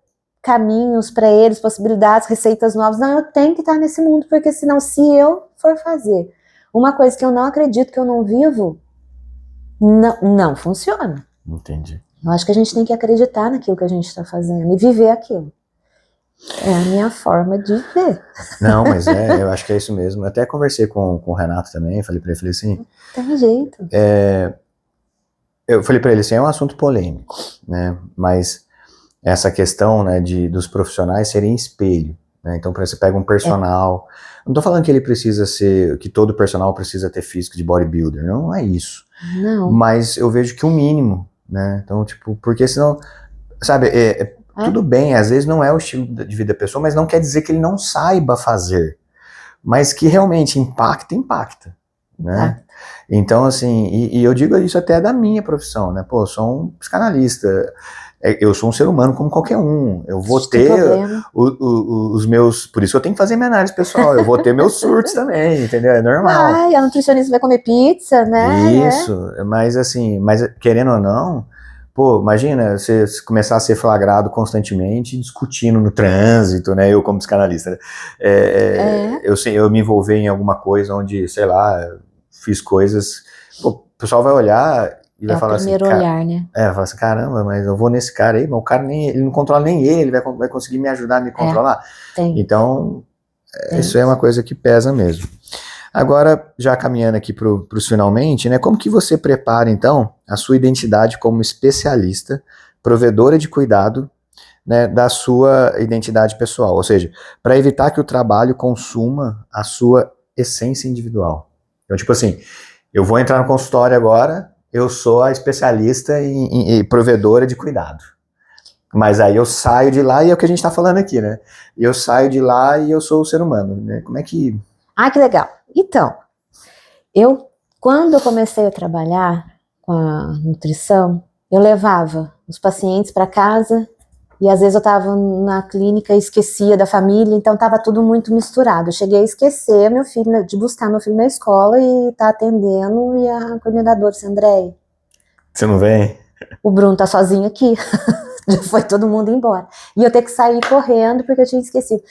caminhos para eles, possibilidades, receitas novas. Não, eu tenho que estar nesse mundo, porque senão, se eu for fazer uma coisa que eu não acredito, que eu não vivo, não funciona. Entendi. Eu acho que a gente tem que acreditar naquilo que a gente está fazendo e viver aquilo. É a minha forma de ver. Não, mas eu acho que é isso mesmo. Eu até conversei com o Renato também, falei pra ele, falei assim... Tem jeito. Eu falei pra ele assim, é um assunto polêmico, né, mas essa questão, né, dos profissionais serem espelho, né, então por exemplo, você pega um personal, não tô falando que ele precisa ser, que todo personal precisa ter físico de bodybuilder, não é isso. Não. Mas eu vejo que o mínimo, né, então tipo, porque senão, sabe, tudo bem, às vezes não é o estilo de vida da pessoa, mas não quer dizer que ele não saiba fazer, mas que realmente impacta, né? Então, assim, e eu digo isso até da minha profissão, né? Pô, eu sou um psicanalista, eu sou um ser humano como qualquer um, eu vou ter os meus, por isso eu tenho que fazer minha análise pessoal, eu vou ter meus surtos também, entendeu? É normal. Ai, a nutricionista vai comer pizza, né? Isso, mas assim, mas querendo ou não, pô, imagina você começar a ser flagrado constantemente discutindo no trânsito, né? Eu como psicanalista, né? Eu me envolver em alguma coisa onde, sei lá, fiz coisas, pô, o pessoal vai olhar e vai falar assim... É o primeiro olhar, né? Vai falar assim, caramba, mas eu vou nesse cara aí, mas o cara ele não controla nem ele vai conseguir me ajudar a me controlar. Então, isso é uma coisa que pesa mesmo. Agora, já caminhando aqui para os finalmente, né, como que você prepara, então, a sua identidade como especialista, provedora de cuidado, né, da sua identidade pessoal? Ou seja, para evitar que o trabalho consuma a sua essência individual. Então, tipo assim, eu vou entrar no consultório agora, eu sou a especialista e provedora de cuidado. Mas aí eu saio de lá, e é o que a gente está falando aqui, né? Eu saio de lá e eu sou o ser humano, né? Como é que... Ah, que legal. Então, quando eu comecei a trabalhar com a nutrição, eu levava os pacientes para casa e às vezes eu estava na clínica e esquecia da família, então estava tudo muito misturado. Eu cheguei a esquecer de buscar meu filho na escola e tá atendendo, e a coordenadora disse, Andréia, você não vem? O Bruno tá sozinho aqui. Já foi todo mundo embora. E eu ter que sair correndo porque eu tinha esquecido.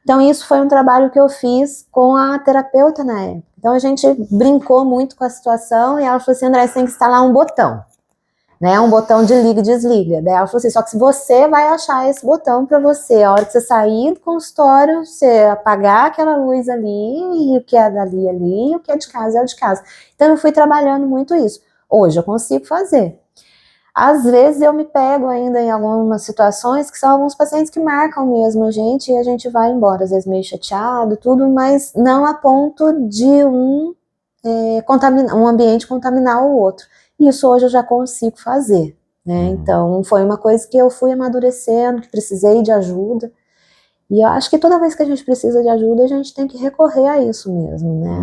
Então isso foi um trabalho que eu fiz com a terapeuta na época. Então a gente brincou muito com a situação e ela falou assim, André, você tem que instalar um botão, né? Um botão de liga e desliga. Daí ela falou assim, só que você vai achar esse botão para você. A hora que você sair do consultório, você apagar aquela luz ali, e o que é dali ali, e o que é de casa é o de casa. Então eu fui trabalhando muito isso. Hoje eu consigo fazer. Às vezes eu me pego ainda em algumas situações que são alguns pacientes que marcam mesmo a gente e a gente vai embora, às vezes meio chateado, tudo, mas não a ponto de um ambiente contaminar o outro. Isso hoje eu já consigo fazer, né? Então foi uma coisa que eu fui amadurecendo, que precisei de ajuda. E eu acho que toda vez que a gente precisa de ajuda, a gente tem que recorrer a isso mesmo, né?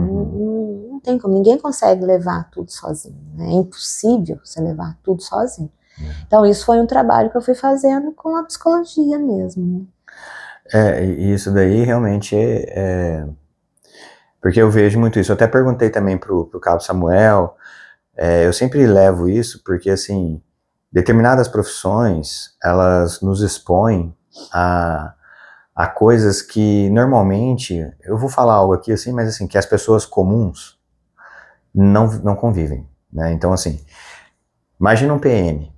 Não tem como, ninguém consegue levar tudo sozinho, né? É impossível você levar tudo sozinho. Então isso foi um trabalho que eu fui fazendo com a psicologia mesmo. E isso daí realmente porque eu vejo muito isso. Eu até perguntei também pro Cabo Samuel, eu sempre levo isso porque, assim, determinadas profissões, elas nos expõem a coisas que normalmente, eu vou falar algo aqui assim, mas assim, que as pessoas comuns não convivem, né? Então assim, imagina um PM,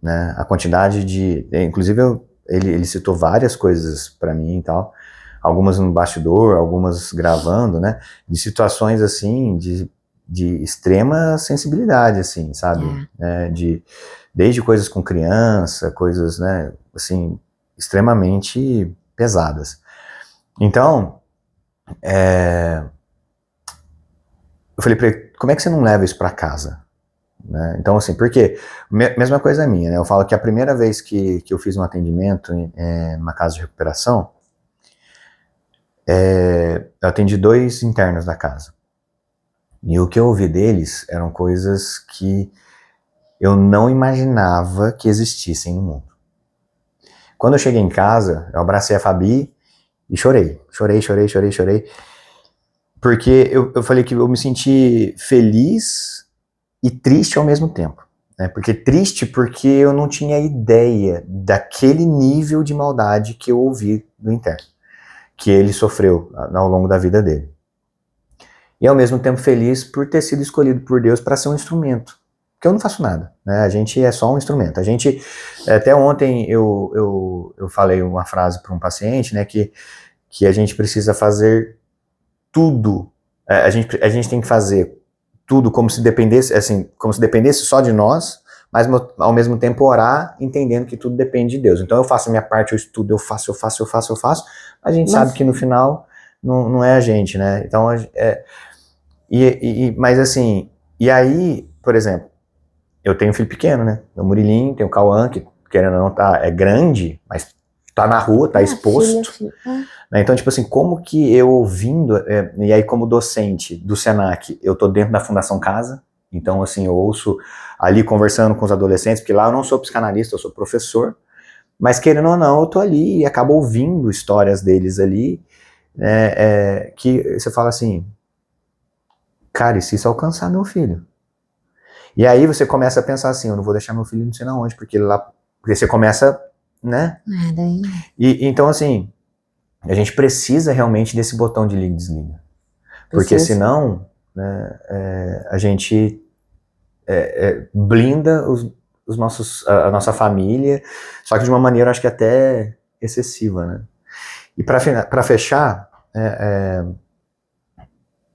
né? A quantidade inclusive ele citou várias coisas para mim e tal, algumas no bastidor, algumas gravando, né? De situações assim, de extrema sensibilidade, assim, sabe? Desde coisas com criança, coisas, né? Assim, extremamente pesadas. Então, eu falei pra ele, como é que você não leva isso pra casa? Né? Então, assim, porque, mesma coisa minha, né? Eu falo que a primeira vez que eu fiz um atendimento numa casa de recuperação, eu atendi 2 internos da casa. E o que eu ouvi deles eram coisas que eu não imaginava que existissem no mundo. Quando eu cheguei em casa, eu abracei a Fabi e chorei. Chorei. Porque eu falei que eu me senti feliz e triste ao mesmo tempo. Né? Porque triste porque eu não tinha ideia daquele nível de maldade que eu ouvi do interno, que ele sofreu ao longo da vida dele. E ao mesmo tempo feliz por ter sido escolhido por Deus para ser um instrumento. Porque eu não faço nada, né? A gente é só um instrumento. A gente, até ontem eu falei uma frase para um paciente, né, que a gente precisa fazer tudo, a gente tem que fazer tudo como se dependesse, assim, como se dependesse só de nós, mas ao mesmo tempo orar, entendendo que tudo depende de Deus. Então eu faço a minha parte, eu estudo, eu faço, a gente sabe que no final não é a gente, né? Então, mas assim, e aí, por exemplo, eu tenho um filho pequeno, né? O Murilinho, tem o Cauã, que querendo ou não, é grande, mas tá na rua, tá exposto. Filha. Né? Então, tipo assim, como que eu ouvindo, e aí como docente do Senac, eu tô dentro da Fundação Casa, então assim, eu ouço ali conversando com os adolescentes, porque lá eu não sou psicanalista, eu sou professor, mas querendo ou não, eu tô ali e acabo ouvindo histórias deles ali, que você fala assim, cara, e se isso alcançar meu filho? E aí você começa a pensar assim, eu não vou deixar meu filho não sei na onde, porque você começa, né? Daí... E então assim, a gente precisa realmente desse botão de liga e desliga. Porque senão, né, a gente blinda os nossos, a nossa família, só que de uma maneira, acho que até excessiva, né? E para fechar,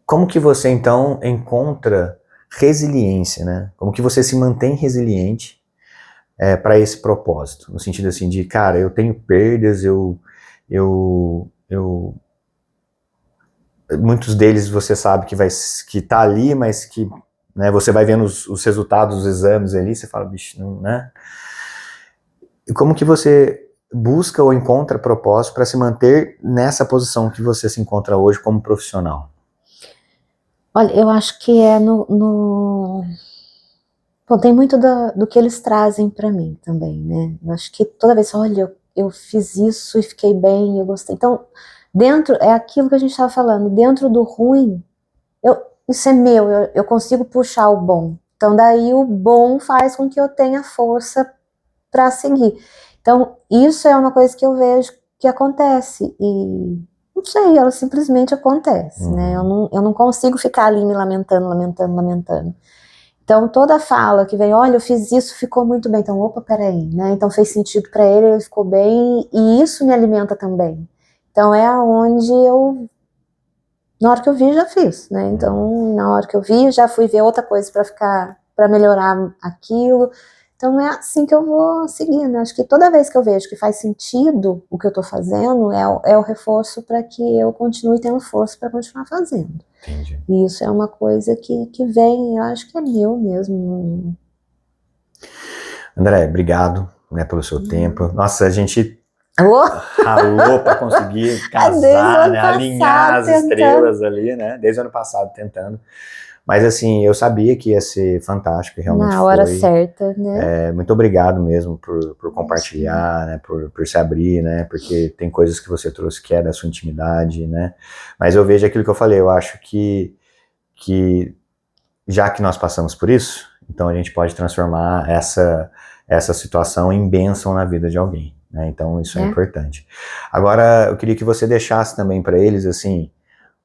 como que você então encontra resiliência, né? Como que você se mantém resiliente para esse propósito? No sentido assim de, cara, eu tenho perdas, muitos deles você sabe que tá ali, mas que, né, você vai vendo os resultados dos exames ali, você fala, bicho, não, né? E como que você busca ou encontra propósito para se manter nessa posição que você se encontra hoje como profissional? Olha, eu acho que é Bom, tem muito do que eles trazem para mim também, né? Eu acho que toda vez, olha, eu fiz isso e fiquei bem, eu gostei. Então, é aquilo que a gente estava falando, dentro do ruim, isso é meu, eu consigo puxar o bom. Então, daí o bom faz com que eu tenha força para seguir. Então, isso é uma coisa que eu vejo que acontece e não sei, ela simplesmente acontece, né? Eu não consigo ficar ali me lamentando. Então, toda fala que vem, olha, eu fiz isso, ficou muito bem. Então, opa, peraí, né? Então, fez sentido para ele ficou bem, e isso me alimenta também. Então, é aonde na hora que eu vi, já fiz, né? Então, na hora que eu vi, já fui ver outra coisa para melhorar aquilo. Então, é assim que eu vou seguindo. Acho que toda vez que eu vejo que faz sentido o que eu tô fazendo, é o reforço para que eu continue tendo força para continuar fazendo. Entendi. E isso é uma coisa que vem, eu acho que é meu mesmo. André, obrigado, né, pelo seu tempo. Nossa, a gente ralou para conseguir casar, né, alinhar as estrelas ali, né, desde o ano passado tentando. Mas assim, eu sabia que ia ser fantástico, realmente na hora certa, né? Muito obrigado mesmo por compartilhar, né, por se abrir, né, porque tem coisas que você trouxe que é da sua intimidade, né, mas eu vejo aquilo que eu falei, eu acho que já que nós passamos por isso, então a gente pode transformar essa situação em bênção na vida de alguém, né, então isso é importante. Agora, eu queria que você deixasse também para eles, assim,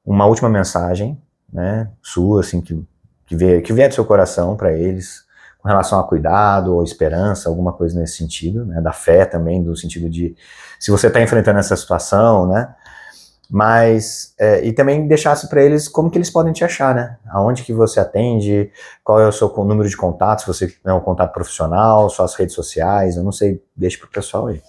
uma última mensagem, né, sua, assim, que vier do seu coração para eles, com relação a cuidado ou esperança, alguma coisa nesse sentido, né, da fé também, do sentido de, se você está enfrentando essa situação, né, mas, e também deixasse para eles como que eles podem te achar, né, aonde que você atende, qual é o seu número de contatos, se você é um contato profissional, suas redes sociais, eu não sei, deixa pro pessoal aí.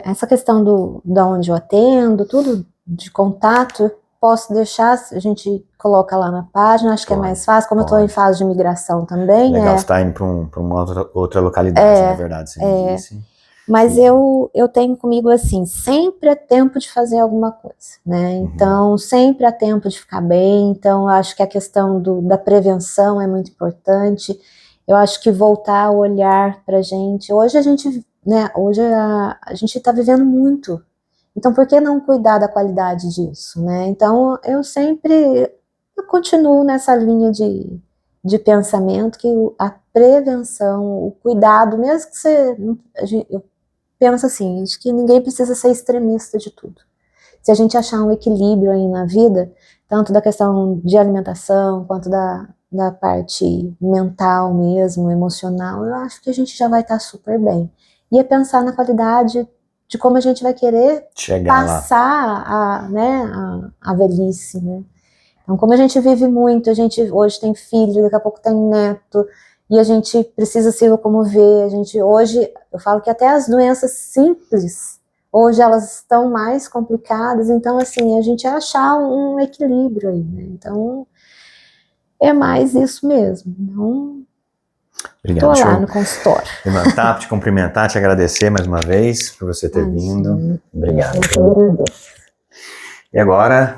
Essa questão da onde eu atendo, tudo de contato, posso deixar, a gente coloca lá na página, acho que é mais fácil, como eu estou em fase de migração também. Legal, você está indo para uma outra localidade, na verdade, você me disse. Mas eu tenho comigo assim, sempre é tempo de fazer alguma coisa, né? Então, sempre há tempo de ficar bem, então acho que a questão da prevenção é muito importante. Eu acho que voltar a olhar pra gente, hoje a gente, né, hoje a gente tá vivendo muito, então por que não cuidar da qualidade disso, né? Então eu continuo nessa linha de pensamento que a prevenção, o cuidado, mesmo que você, eu penso assim, acho que ninguém precisa ser extremista de tudo. Se a gente achar um equilíbrio aí na vida, tanto da questão de alimentação, quanto da parte mental mesmo, emocional, eu acho que a gente já vai estar super bem. E é pensar na qualidade de como a gente vai querer chegar passar a velhice, né? Então, como a gente vive muito, a gente hoje tem filho, daqui a pouco tem neto, e a gente precisa se locomover, hoje, eu falo que até as doenças simples, hoje elas estão mais complicadas, então assim, a gente achar um equilíbrio aí, né? Então, é mais isso mesmo. Então, obrigado. tô lá no consultório. Levantar, te cumprimentar, te agradecer mais uma vez por você ter vindo. Obrigado. Eu agradeço. E agora...